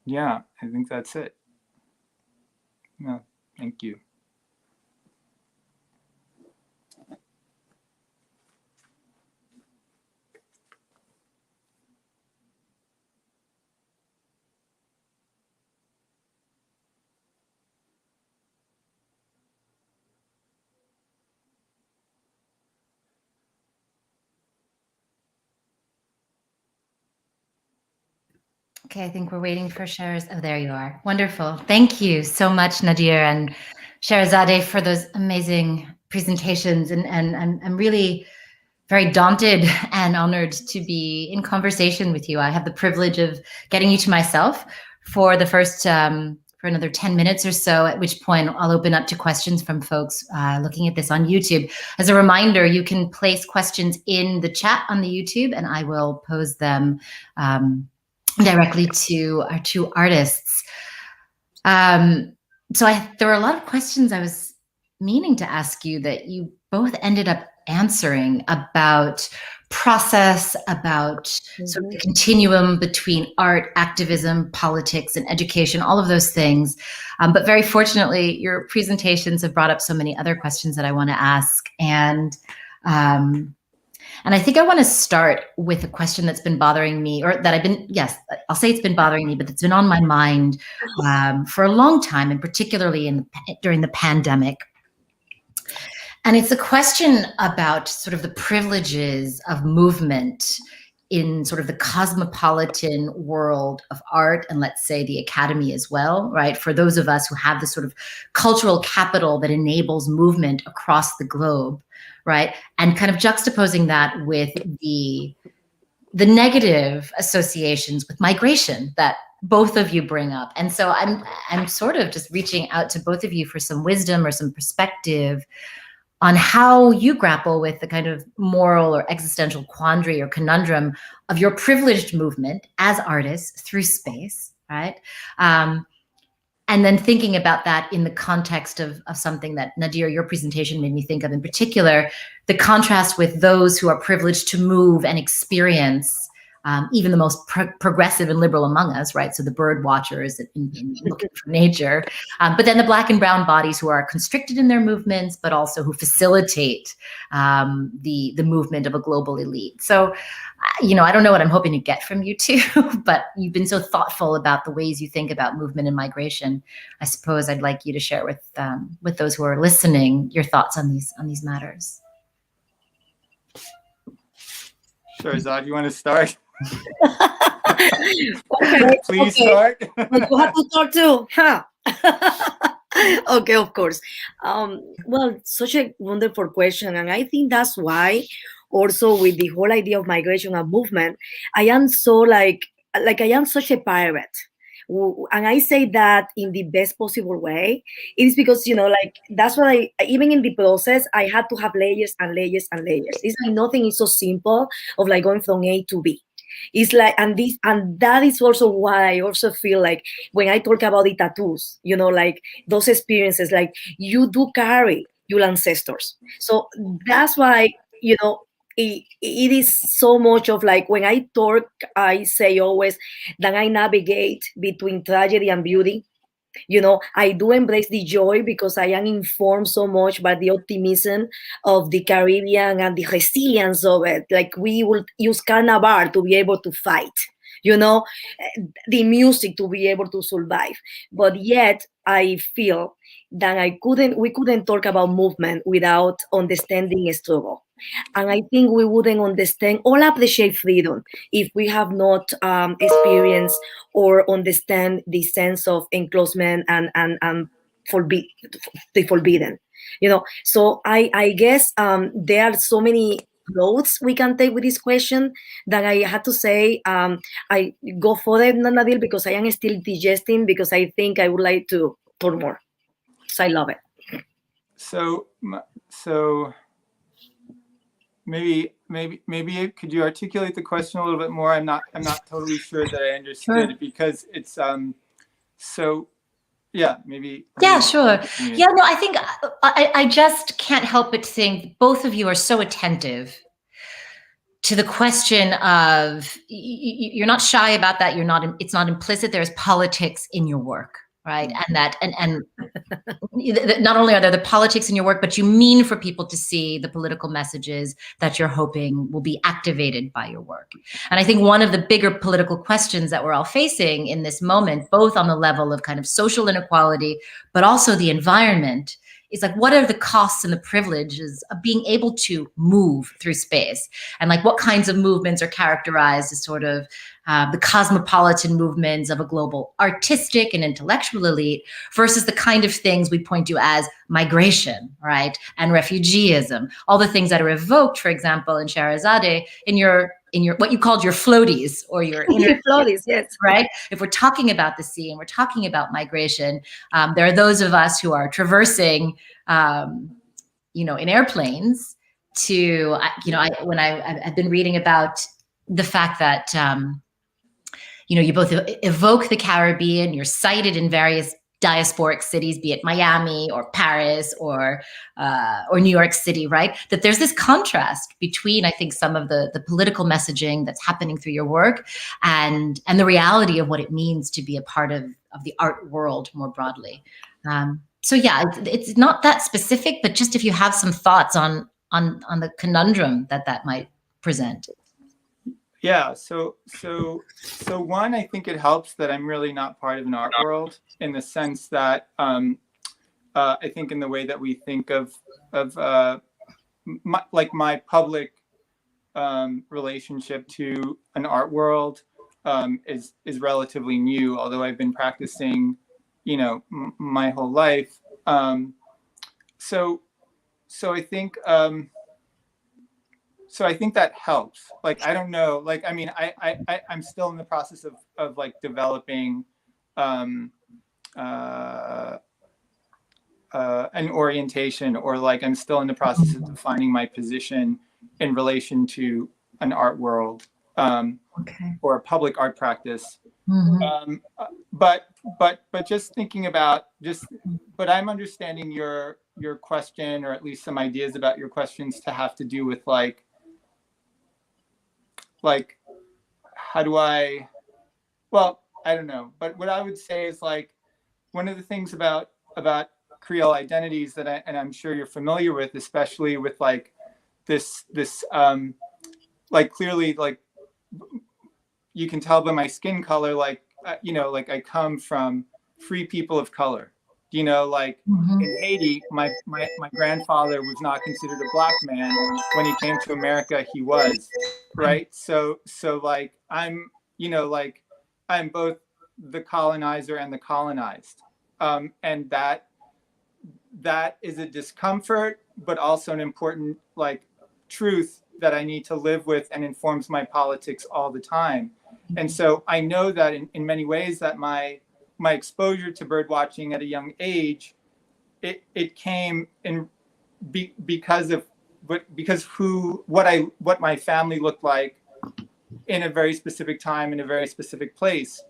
Yeah, I think that's it. No, thank you. Okay, I think we're waiting for Sheraz. Oh, there you are. Wonderful. Thank you so much, Nadir and Scherezade, for those amazing presentations. And I'm really very daunted and honored to be in conversation with you. I have the privilege of getting you to myself for the first for another 10 minutes or so, at which point I'll open up to questions from folks looking at this on YouTube. As a reminder, you can place questions in the chat on the YouTube, and I will pose them directly to our two artists. So there were a lot of questions I was meaning to ask you that you both ended up answering about process, about sort of the continuum between art, activism, politics, and education, all of those things. But very fortunately, your presentations have brought up so many other questions that I want to ask. And I think I want to start with a question that's been bothering me, or that I'll say it's been bothering me, but it's been on my mind for a long time, and particularly during the pandemic. And it's a question about sort of the privileges of movement in sort of the cosmopolitan world of art, and let's say the academy as well, right? For those of us who have this sort of cultural capital that enables movement across the globe, right? And kind of juxtaposing that with the negative associations with migration that both of you bring up. And so I'm sort of just reaching out to both of you for some wisdom or some perspective on how you grapple with the kind of moral or existential quandary or conundrum of your privileged movement as artists through space, right? And then thinking about that in the context of something that, Nadir, your presentation made me think of in particular, the contrast with those who are privileged to move and experience even the most progressive and liberal among us, right? So the bird watchers in looking for nature, but then the Black and brown bodies who are constricted in their movements, but also who facilitate the movement of a global elite. So, I don't know what I'm hoping to get from you two, but you've been so thoughtful about the ways you think about movement and migration. I suppose I'd like you to share with those who are listening your thoughts on these matters. Sharazad, you want to start? Okay, Please start. You have to start too, huh? Okay, of course. Well, such a wonderful question, and I think that's why also with the whole idea of migration and movement, I am so like I am such a pirate. And I say that in the best possible way. It is because, that's what even in the process, I had to have layers and layers and layers. It's like nothing is so simple of like going from A to B. It's like, and that is also why I also feel like when I talk about the tattoos, like those experiences, like you do carry your ancestors. So that's why, it is so much of like when I talk, I say always that I navigate between tragedy and beauty. I do embrace the joy because I am informed so much by the optimism of the Caribbean and the resilience of it. Like we will use carnival to be able to fight, the music to be able to survive. But yet I feel that we couldn't talk about movement without understanding a struggle. And I think we wouldn't understand or appreciate freedom if we have not experienced or understand the sense of enclosement and the forbidden. So I guess there are so many roads we can take with this question that I had to say I go for it, Nadir, because I am still digesting, because I think I would like to talk more. So I love it. So maybe could you articulate the question a little bit more? I'm not totally sure that I understood it, because it's so yeah, maybe. Yeah, sure. Yeah, no, I think I just can't help but think both of you are so attentive to the question of, you're not shy about that. It's not implicit. There's politics in your work, right? And not only are there the politics in your work, but you mean for people to see the political messages that you're hoping will be activated by your work. And I think one of the bigger political questions that we're all facing in this moment, both on the level of kind of social inequality, but also the environment, is like, what are the costs and the privileges of being able to move through space? And like, what kinds of movements are characterized as sort of the cosmopolitan movements of a global artistic and intellectual elite versus the kind of things we point to as migration, right? And refugeeism, all the things that are evoked, for example, in Scherezade, in your what you called your floaties or your inner floaties, yes. Right? If we're talking about the sea and we're talking about migration, there are those of us who are traversing, in airplanes to, when I've been reading about the fact that, you both evoke the Caribbean, you're cited in various diasporic cities, be it Miami or Paris or New York City, right? That there's this contrast between, I think, some of the political messaging that's happening through your work and the reality of what it means to be a part of the art world more broadly. So yeah, it's not that specific, but just if you have some thoughts on the conundrum that might present. Yeah, so one, I think it helps that I'm really not part of an art world, in the sense that I think in the way that we think of my public relationship to an art world is relatively new, although I've been practicing, my whole life. So I think. So I think that helps. Like, I don't know, like, I mean, I'm still in the process of like developing an orientation, or like I'm still in the process of defining my position in relation to an art world, or a public art practice. Mm-hmm. But just thinking about but I'm understanding your question, or at least some ideas about your questions, to have to do with like how do I don't know, but what I would say is, like, one of the things about Creole identities that I'm sure you're familiar with, especially with like this like, clearly, like, you can tell by my skin color, like, like I come from free people of color. Like, in Haiti, my grandfather was not considered a black man. When he came to America, he was, right? So like, I'm, like, I'm both the colonizer and the colonized. And that is a discomfort, but also an important, like, truth that I need to live with, and informs my politics all the time. And so I know that in many ways that my exposure to bird watching at a young age, it came in because what my family looked like in a very specific time, in a very specific place.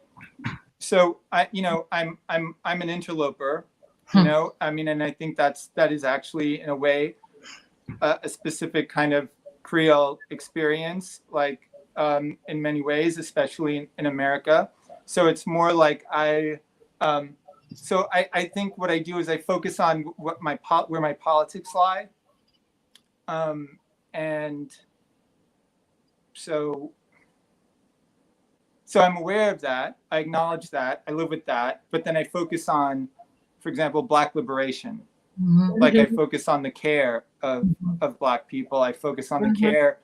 So I'm an interloper, I mean, and I think that is actually, in a way, a specific kind of Creole experience, like, in many ways, especially in America. So it's more like I think what I do is I focus on where my politics lie, and so I'm aware of that. I acknowledge that. I live with that. But then I focus on, for example, Black liberation. Like, I focus on the care of Black people. I focus on the care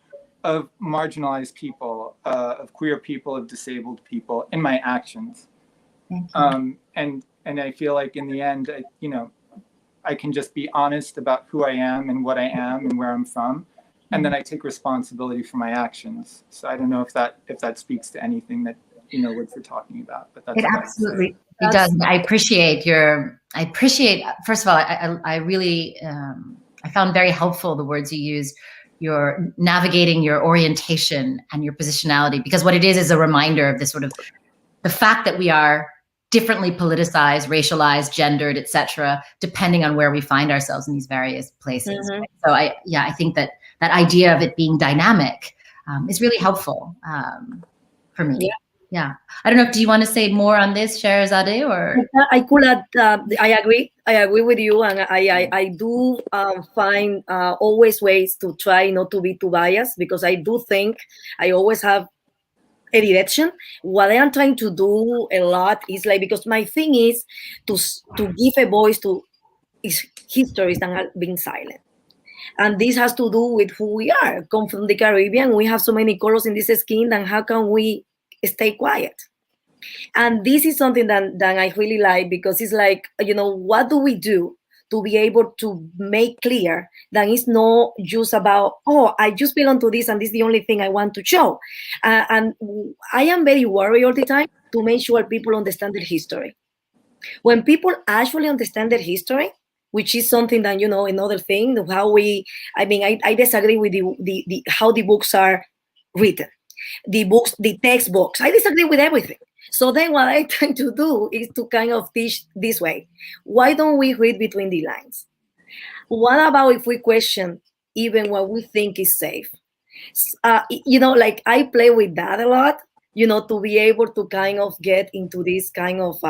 of marginalized people, of queer people, of disabled people, in my actions. And I feel like in the end, I can just be honest about who I am and what I am and where I'm from, and then I take responsibility for my actions. So I don't know if that speaks to anything that what you're talking about, but that's it absolutely it does. I appreciate first of all, I really I found very helpful the words you used. You're navigating your orientation and your positionality, because what it is a reminder of this sort of the fact that we are differently politicized, racialized, gendered, etc., depending on where we find ourselves in these various places. So I think that idea of it being dynamic is really helpful for me. Yeah. I don't know. Do you want to say more on this, Scherezade, or? I could add, I agree with you. And I do find always ways to try not to be too biased, because I do think I always have a direction. What I am trying to do a lot is, like, because my thing is to give a voice to histories that are being silent. And this has to do with who we are. Come from the Caribbean, we have so many colors in this skin, and how can we stay quiet? And this is something that I really like, because it's like, what do we do to be able to make clear that it's not just about, oh, I just belong to this and this is the only thing I want to show. And I am very worried all the time to make sure people understand their history. When people actually understand their history, which is something that, another thing, how I disagree with the how the books are written, the textbooks. I disagree with everything. So then what I try to do is to kind of teach this way. Why don't we read between the lines? What about if we question even what we think is safe? Like I play with that a lot, to be able to kind of get into this kind of,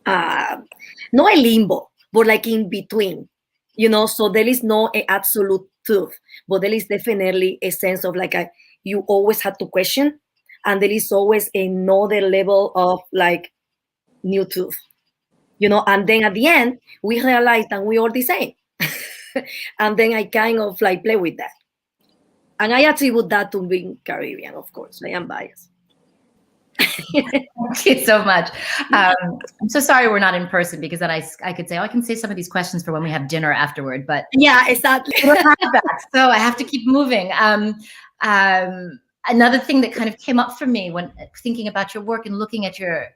not a limbo, but like in between, so there is no absolute truth, but there is definitely a sense of like you always have to question, and there is always another level of like new truth, and then at the end we realize that we are the same. And then I kind of like play with that, and I attribute that to being Caribbean. Of course, I am biased. Thank you so much. I'm so sorry we're not in person, because then I could say, oh, I can save some of these questions for when we have dinner afterward, but yeah, exactly. So I have to keep moving. Another thing that kind of came up for me when thinking about your work and looking at your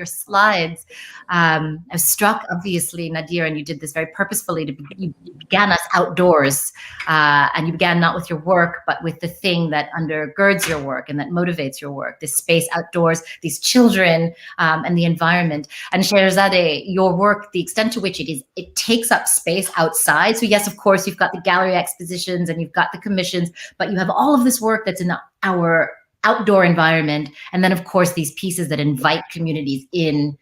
slides, I was struck, obviously, Nadir, and you did this very purposefully. You began us outdoors, and you began not with your work, but with the thing that undergirds your work and that motivates your work, this space outdoors, these children, and the environment. And Scherezade, your work, the extent to which it takes up space outside. So yes, of course, you've got the gallery expositions and you've got the commissions, but you have all of this work that's in our outdoor environment, and then of course these pieces that invite communities in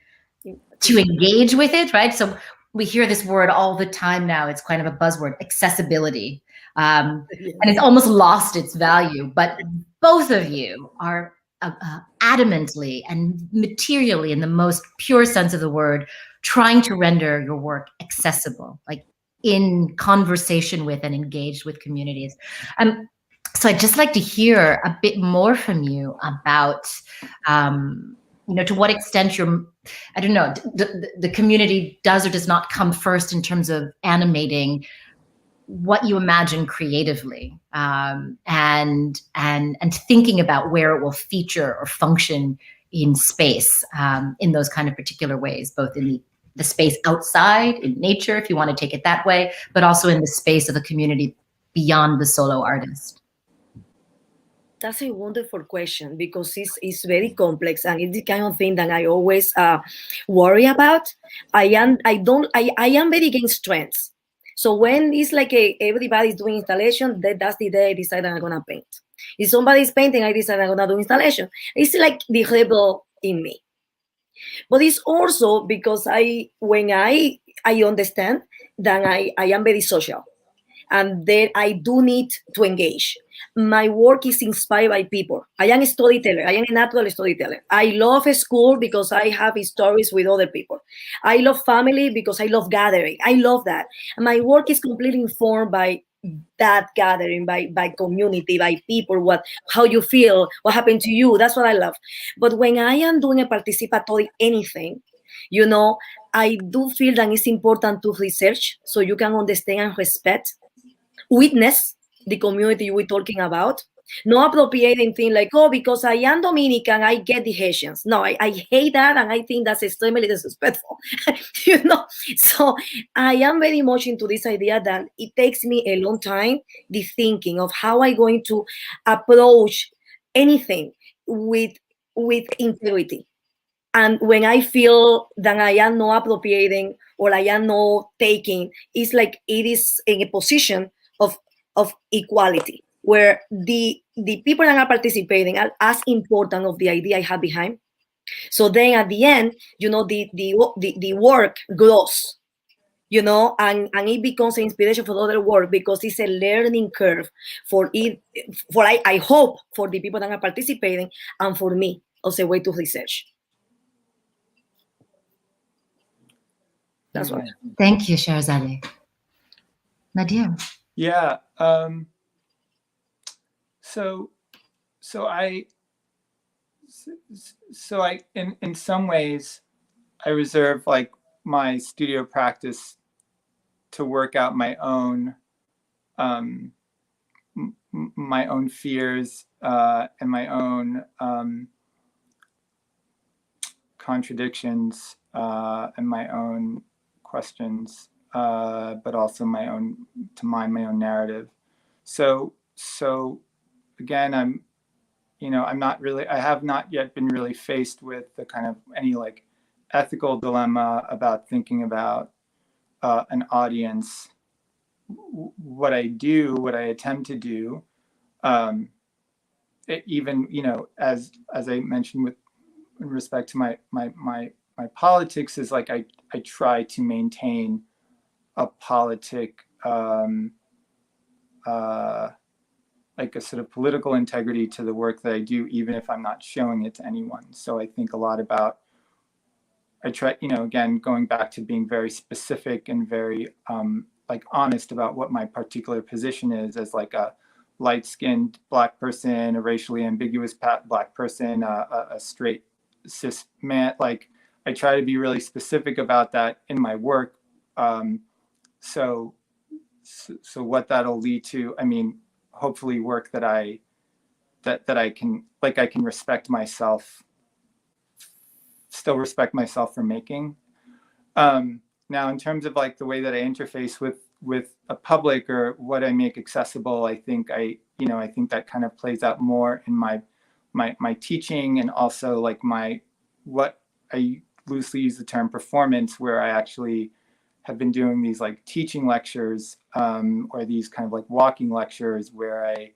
to engage with it, right? So we hear this word all the time now. It's kind of a buzzword, accessibility, and it's almost lost its value. But both of you are adamantly and materially, in the most pure sense of the word, trying to render your work accessible, like in conversation with and engaged with communities. So I'd just like to hear a bit more from you about, to what extent I don't know, the community does or does not come first in terms of animating what you imagine creatively, and thinking about where it will feature or function in space, in those kind of particular ways, both in the space outside, in nature, if you want to take it that way, but also in the space of the community beyond the solo artist. That's a wonderful question, because it's very complex, and it's the kind of thing that I always worry about. I am very against trends. So when it's like everybody's doing installation, that's the day I decide I'm gonna paint. If somebody's painting, I decide I'm gonna do installation. It's like the rebel in me. But it's also because when I understand that I am very social, and then I do need to engage. My work is inspired by people. I am a storyteller. I am a natural storyteller. I love school because I have stories with other people. I love family because I love gathering. I love that. My work is completely informed by that gathering, by community, by people, how you feel, what happened to you. That's what I love. But when I am doing a participatory anything, I do feel that it's important to research so you can understand and respect, witness the community we're talking about, no appropriating things like, oh, because I am Dominican, I get the Haitians. No, I hate that, and I think that's extremely disrespectful. So I am very much into this idea that it takes me a long time, the thinking of how I'm going to approach anything with integrity. And when I feel that I am not appropriating or I am not taking, it's like it is in a position of equality, where the people that are participating are as important of the idea I have behind. So then at the end, the work grows, and it becomes an inspiration for other work, because it's a learning curve for I hope for the people that are participating, and for me as a way to research. That's what. Thank you, Scherezade. Nadir. Yeah. So I in some ways I reserve like my studio practice to work out my own my own fears and my own contradictions and my own questions, but also to mine my own narrative. So again, I have not yet been really faced with the kind of any like ethical dilemma about thinking about an audience. What I attempt to do, even, as I mentioned in respect to my politics, is like I try to maintain a politic, like a sort of political integrity to the work that I do, even if I'm not showing it to anyone. So I think a lot about, I try, again, going back to being very specific and very like honest about what my particular position is as like a light-skinned Black person, a racially ambiguous Black person, a straight cis man. Like I try to be really specific about that in my work. So what that'll lead to, I mean, hopefully work that I can respect myself, still respect myself for making. Now, in terms of like the way that I interface with a public or what I make accessible, I think that kind of plays out more in my teaching, and also like what I loosely use the term performance, where I actually have been doing these like teaching lectures or these kind of like walking lectures where I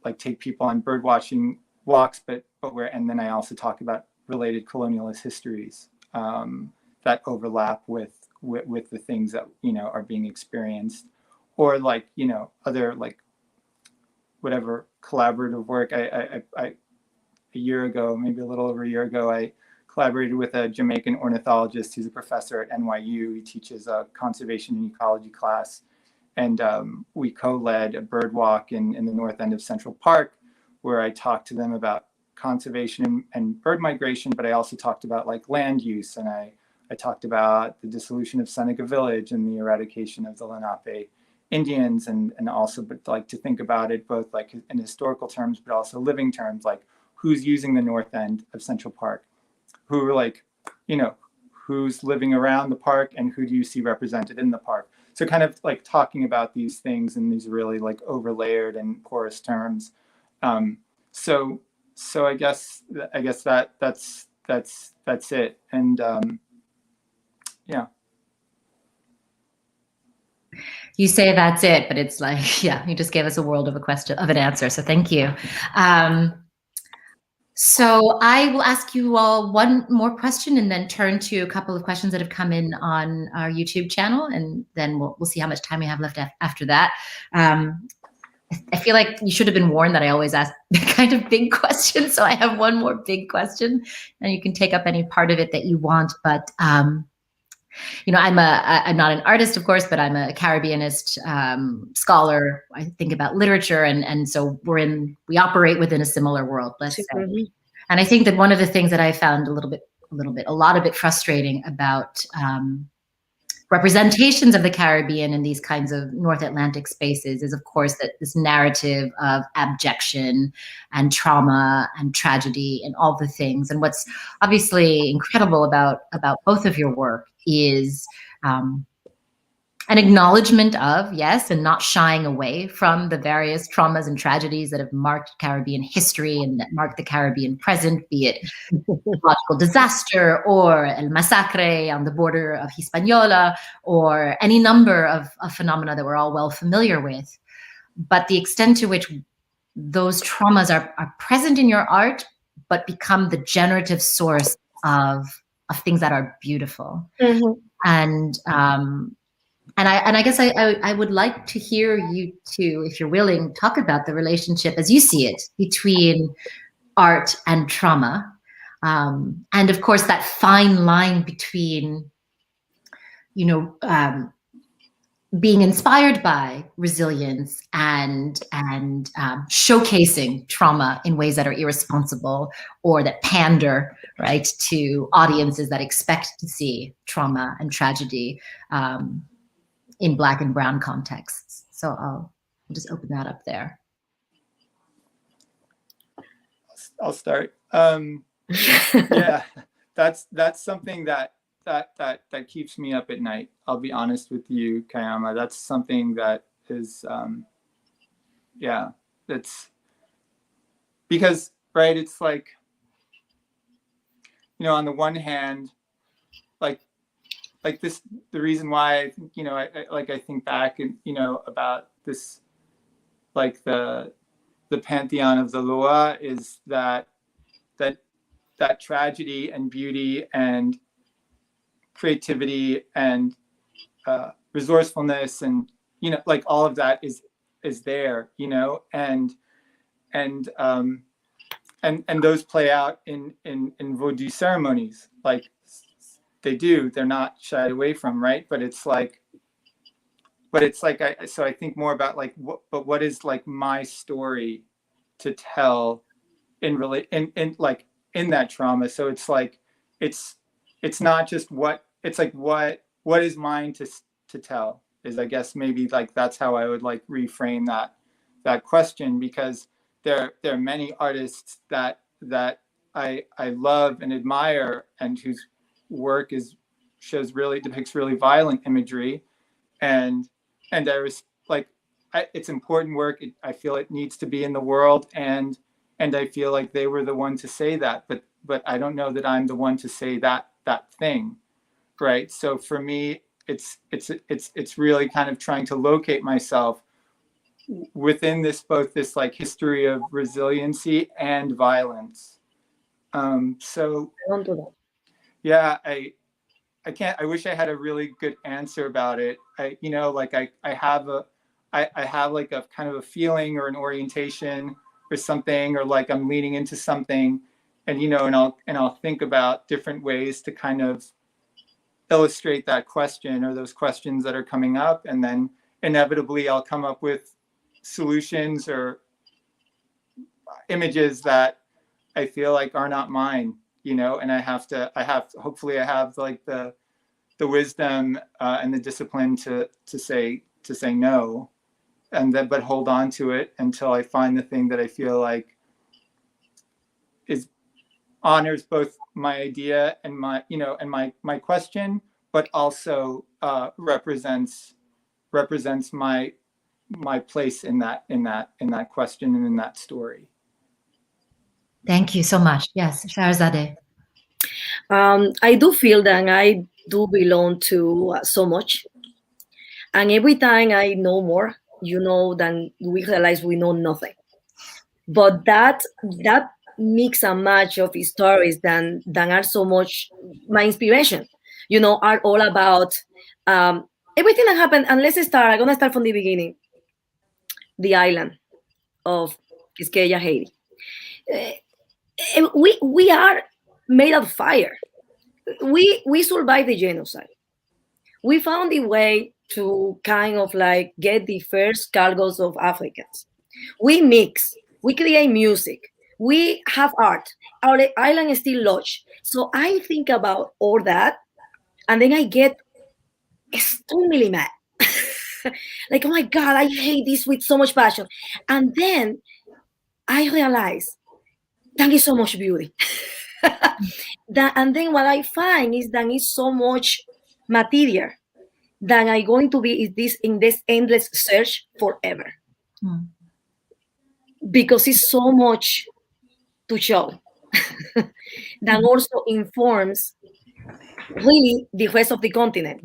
like take people on bird watching walks, and then I also talk about related colonialist histories that overlap with the things that are being experienced, or like other like whatever collaborative work. I a year ago, maybe a little over a year ago, I collaborated with a Jamaican ornithologist who's a professor at NYU. He teaches a conservation and ecology class, and we co-led a bird walk in the north end of Central Park, where I talked to them about conservation and bird migration, but I also talked about like land use, and I talked about the dissolution of Seneca Village and the eradication of the Lenape Indians, and also, but like to think about it both like in historical terms, but also living terms, like who's using the north end of Central Park, who are like, who's living around the park, and who do you see represented in the park. So kind of like talking about these things in these really like overlayered and porous terms. So I guess that's it. And yeah. You say that's it, but it's like, yeah, you just gave us a world of an answer. So thank you. So I will ask you all one more question and then turn to a couple of questions that have come in on our YouTube channel, and then we'll see how much time we have left after that. I feel like you should have been warned that I always ask kind of big questions. So I have one more big question, and you can take up any part of it that you want. But I'm not an artist, of course, but I'm a Caribbeanist scholar. I think about literature, and so we operate within a similar world, let's say. And I think that one of the things that I found a lot of it frustrating about representations of the Caribbean in these kinds of North Atlantic spaces is, of course, that this narrative of abjection and trauma and tragedy and all the things. And what's obviously incredible about both of your work is an acknowledgement of, yes, and not shying away from the various traumas and tragedies that have marked Caribbean history and that mark the Caribbean present, be it ecological disaster or El Masacre on the border of Hispaniola, or any number of phenomena that we're all well familiar with. But the extent to which those traumas are present in your art, but become the generative source of things that are beautiful. And I guess I would like to hear you two, if you're willing, talk about the relationship as you see it between art and trauma. And of course, that fine line between, being inspired by resilience and showcasing trauma in ways that are irresponsible or that pander, right, to audiences that expect to see trauma and tragedy. in Black and Brown contexts. So I'll just open that up there. I'll start. Yeah, that's something that keeps me up at night. I'll be honest with you, Kaiama. That's something that is, yeah, that's because, right, it's like, you know, on the one hand, like this, the reason why I think, you know, I think back and, you know, about this, like the pantheon of the Lua is that tragedy and beauty and creativity and resourcefulness and, you know, like all of that is there, you know, and those play out in Vodou ceremonies, like they do. They're not shied away from, right? But it's like so I think more about like what is like my story to tell in that trauma. So it's like it's not just what it's like what is mine to tell is, I guess, maybe like that's how I would like reframe that question, because there are many artists that I love and admire and whose work depicts really violent imagery, and I was like, it's important work. I feel it needs to be in the world, and I feel like they were the one to say that, but I don't know that I'm the one to say that thing, right? So for me, it's really kind of trying to locate myself within both this like history of resiliency and violence. So yeah, I can't. I wish I had a really good answer about it. I have like a kind of a feeling or an orientation or something, or like I'm leaning into something, and you know, and I'll think about different ways to kind of illustrate that question or those questions that are coming up, and then inevitably I'll come up with solutions or images that I feel like are not mine, you know, and hopefully I have like the wisdom and the discipline to say no, but hold on to it until I find the thing that I feel like honors both my idea and my question, but also represents my place in that question and in that story. Thank you so much. Yes, Scherezade. I do feel that I do belong to so much, and every time I know more, you know, then we realize we know nothing. But that mix and match of stories that are so much my inspiration, you know, are all about everything that happened. And I'm gonna start from the beginning. The island of Quisqueya, Haiti. We are made of fire. We survived the genocide. We found a way to kind of like get the first cargoes of Africans. We mix, we create music, we have art. Our island is still lodged. So I think about all that, and then I get extremely mad. Like, oh my God, I hate this with so much passion. And then I realize that is so much beauty. And then what I find is that it's so much material that I'm going to be in this endless search forever. Because it's so much to show that also informs really the rest of the continent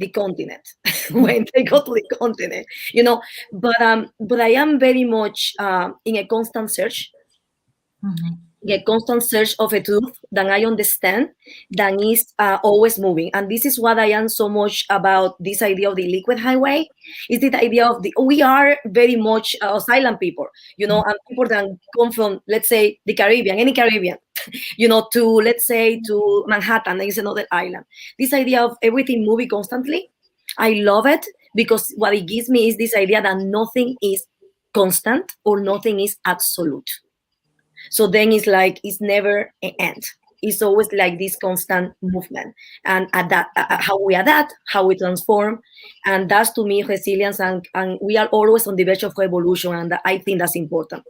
when they go to the continent, you know. But I am very much in a constant search. A constant search of a truth that I understand that is always moving. And this is what I am so much about, this idea of the liquid highway, is the idea of we are very much silent people, you know, and people that come from, let's say, the Caribbean, any Caribbean, you know, to, let's say, to Manhattan, is another island. This idea of everything moving constantly, I love it, because what it gives me is this idea that nothing is constant or nothing is absolute. So then it's like, it's never an end. it's always like this constant movement, and how we adapt, how we transform, and that's to me resilience, and we are always on the verge of revolution, and I think that's important.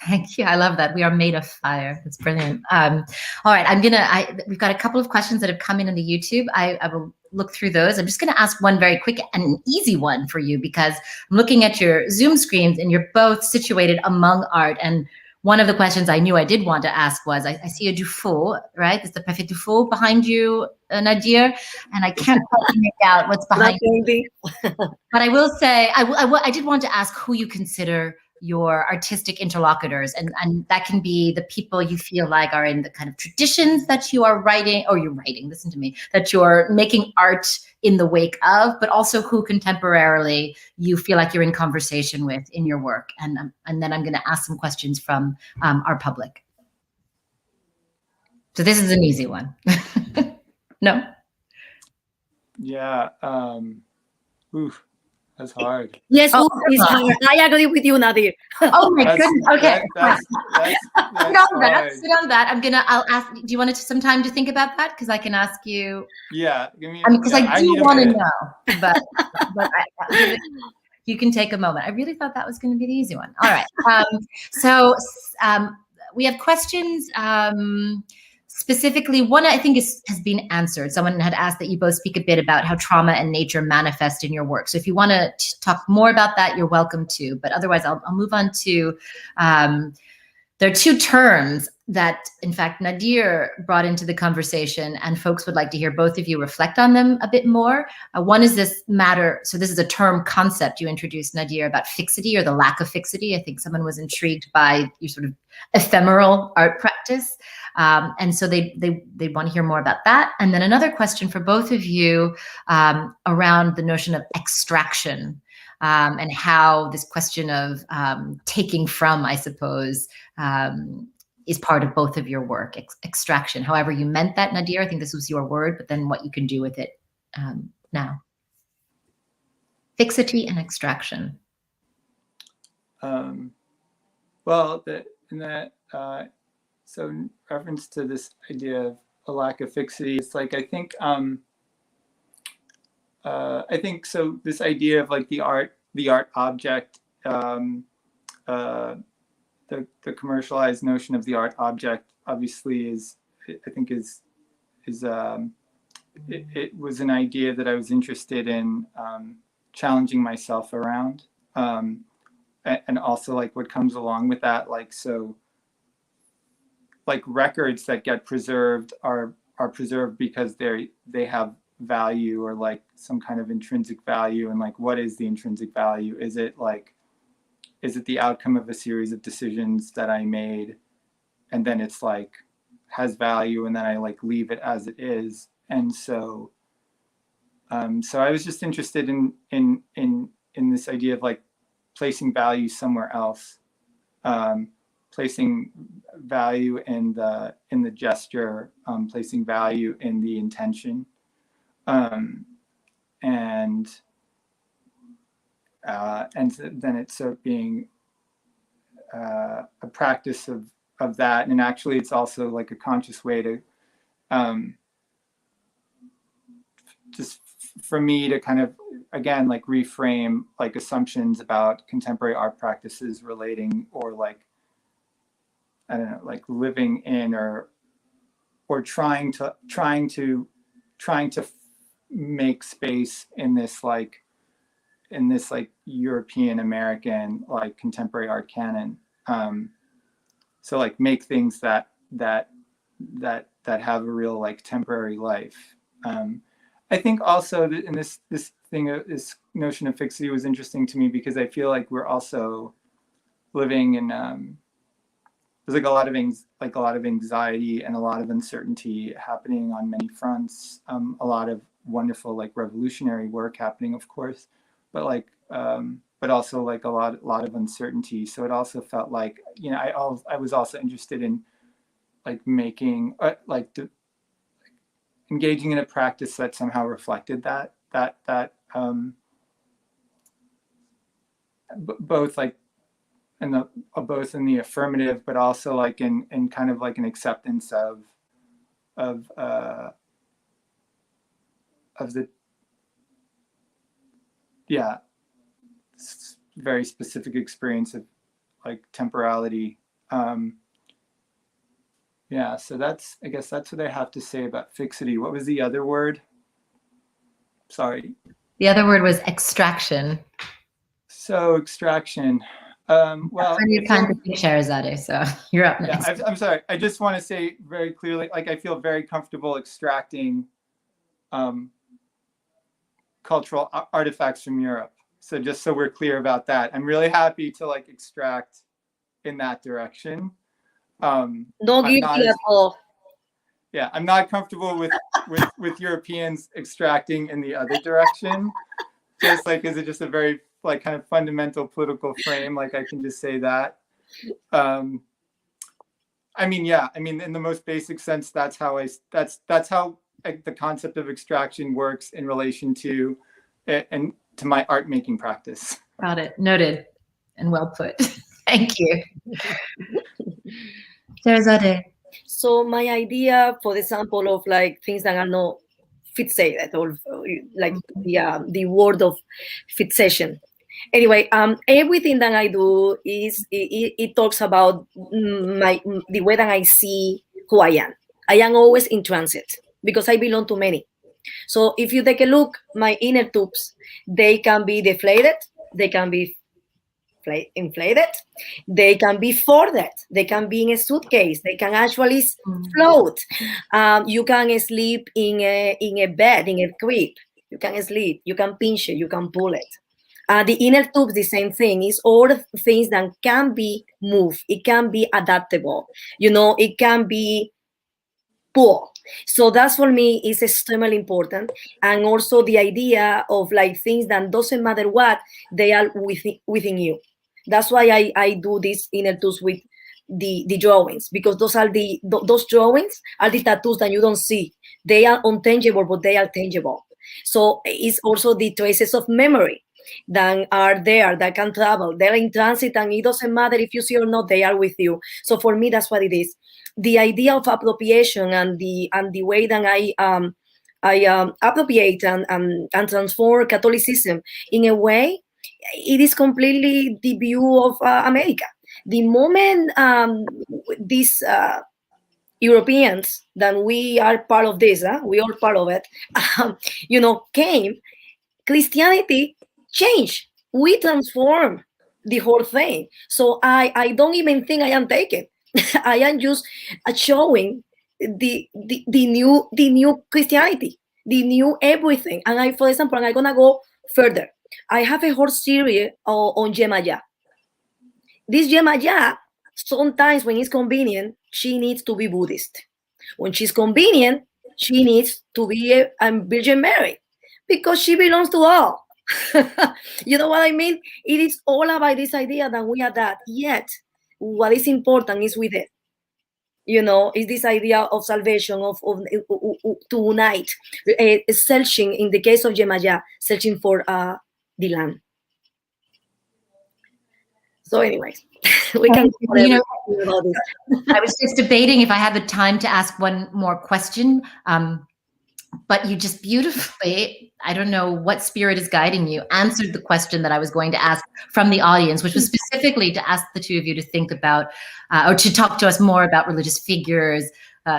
Thank you. I love that. We are made of fire. That's brilliant. All right, we've got a couple of questions that have come in on the YouTube. I will look through those. I'm just going to ask one very quick and an easy one for you, because I'm looking at your Zoom screens and you're both situated among art. And one of the questions I knew I did want to ask was, I see a Dufault, right? It's the Parfait Dufault behind you, Nadir, and I can't quite make out what's behind you. But I will say, I did want to ask who you consider your artistic interlocutors, and that can be the people you feel like are in the kind of traditions that you are writing, listen to me, that you're making art in the wake of, but also who contemporarily you feel like you're in conversation with in your work. And then I'm going to ask some questions from our public. So this is an easy one. No? Yeah. Oof. That's hard. Yes, it's hard. I agree with you, Nadir. Oh my goodness. Okay. That's Sit on that. I'll ask, do you want some time to think about that? Because I can ask you. Yeah. Give me. Because I do want to know, but you can take a moment. I really thought that was going to be the easy one. All right. So we have questions. Specifically, one I think has been answered. Someone had asked that you both speak a bit about how trauma and nature manifest in your work. So if you want to talk more about that, you're welcome to. But otherwise, I'll move on to, there are two terms that, in fact, Nadir brought into the conversation, and folks would like to hear both of you reflect on them a bit more. One is this matter. So this is a term concept you introduced, Nadir, about fixity or the lack of fixity. I think someone was intrigued by your sort of ephemeral art practice. And so they want to hear more about that. And then another question for both of you around the notion of extraction and how this question of taking from, I suppose, is part of both of your work, extraction. However you meant that, Nadir, I think this was your word, but then what you can do with it now. Fixity and extraction. Well, so in reference to this idea of a lack of fixity, it's like, I think so this idea of like the art object, the commercialized notion of the art object obviously it was an idea that I was interested in challenging myself around, and also like what comes along with that, like, so like records that get preserved are preserved because they have value, or like some kind of intrinsic value. And like, what is the intrinsic value? Is it the outcome of a series of decisions that I made, and then it's like has value, and then I like leave it as it is? And so so I was just interested in this idea of like placing value somewhere else, placing value in the gesture, placing value in the intention, and then it's sort of being a practice of that. And actually it's also like a conscious way to just for me to kind of, again, like reframe like assumptions about contemporary art practices relating, or like, I don't know, like living in or trying to make space in this like European American like contemporary art canon. So like make things that have a real like temporary life. I think also that in this notion of fixity was interesting to me, because I feel like we're also living in there's like a lot of anxiety and a lot of uncertainty happening on many fronts. A lot of wonderful like revolutionary work happening, of course, but like but also like a lot of uncertainty. So it also felt like, you know, I was also interested in like making engaging in a practice that somehow reflected that both like both in the affirmative, but also like in kind of like an acceptance of of the, yeah, very specific experience of like temporality. Yeah, so that's, I guess that's what I have to say about fixity. What was the other word? Sorry. The other word was extraction. So extraction. Well, Plenty of time to think, Scherezade, so you're up next. Yeah, I'm sorry. I just want to say very clearly, like I feel very comfortable extracting cultural artifacts from Europe. So just so we're clear about that, I'm really happy to like extract in that direction. No guilty at all. Yeah, I'm not comfortable with Europeans extracting in the other direction. Just like, is it just a very like kind of fundamental political frame? Like I can just say that. I mean, yeah, I mean, in the most basic sense, that's how the concept of extraction works in relation to and to my art making practice. Got it. Noted and well put. Thank you. Scherezade. So my idea, for example, of like things that are not fixated, or like the word of fixation. Anyway, everything that I do is it talks about the way that I see who I am. I am always in transit because I belong to many. So if you take a look, my inner tubes, they can be deflated, they can be inflated, they can be folded, they can be in a suitcase, they can actually float. You can sleep in a bed, in a crib. You can sleep, you can pinch it, you can pull it. The inner tubes, the same thing. It's all things that can be moved. It can be adaptable. You know, it can be pulled. So that's for me is extremely important. And also the idea of like things that doesn't matter what, they are within you. That's why I do this inner tubes with the drawings, because those drawings are the tattoos that you don't see. They are untangible, but they are tangible. So it's also the traces of memory that are there, that can travel. They're in transit, and it doesn't matter if you see or not, they are with you. So for me, that's what it is. The idea of appropriation and the way that I appropriate and transform Catholicism in a way, it is completely the view of America. The moment these Europeans, that we are part of this, we are part of it, came, Christianity changed. We transformed the whole thing. So I don't even think I am taken. I am just showing the new Christianity, the new everything. And for example, I'm gonna go further. I have a whole series on Yemaya. This Yemaya, sometimes when it's convenient, she needs to be Buddhist. When she's convenient, she needs to be a Virgin Mary, because she belongs to all. You know what I mean? It is all about this idea that we are that. Yet, what is important is with it. Is this idea of salvation, of to unite, searching, in the case of Yemaya, searching for the land. So anyway, we can about this. I was just debating if I had the time to ask one more question, but you just beautifully, I don't know what spirit is guiding you, answered the question that I was going to ask from the audience, which was specifically to ask the two of you to think about, or to talk to us more about religious figures,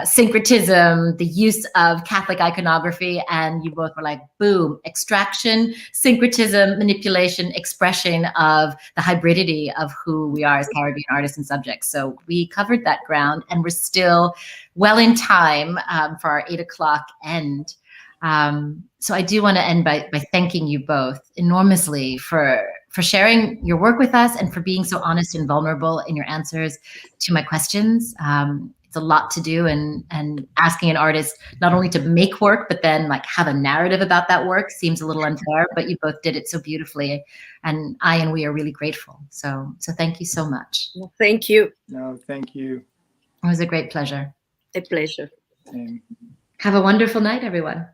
syncretism, the use of Catholic iconography, and you both were like, boom, extraction, syncretism, manipulation, expression of the hybridity of who we are as Caribbean artists and subjects. So we covered that ground, and we're still well in time for our 8 o'clock end. So I do want to end by thanking you both enormously for sharing your work with us and for being so honest and vulnerable in your answers to my questions. It's a lot to do, and asking an artist not only to make work, but then like have a narrative about that work seems a little unfair, but you both did it so beautifully, and we are really grateful. So thank you so much. Well, thank you. No, thank you. It was a great pleasure. A pleasure. Same. Have a wonderful night, everyone.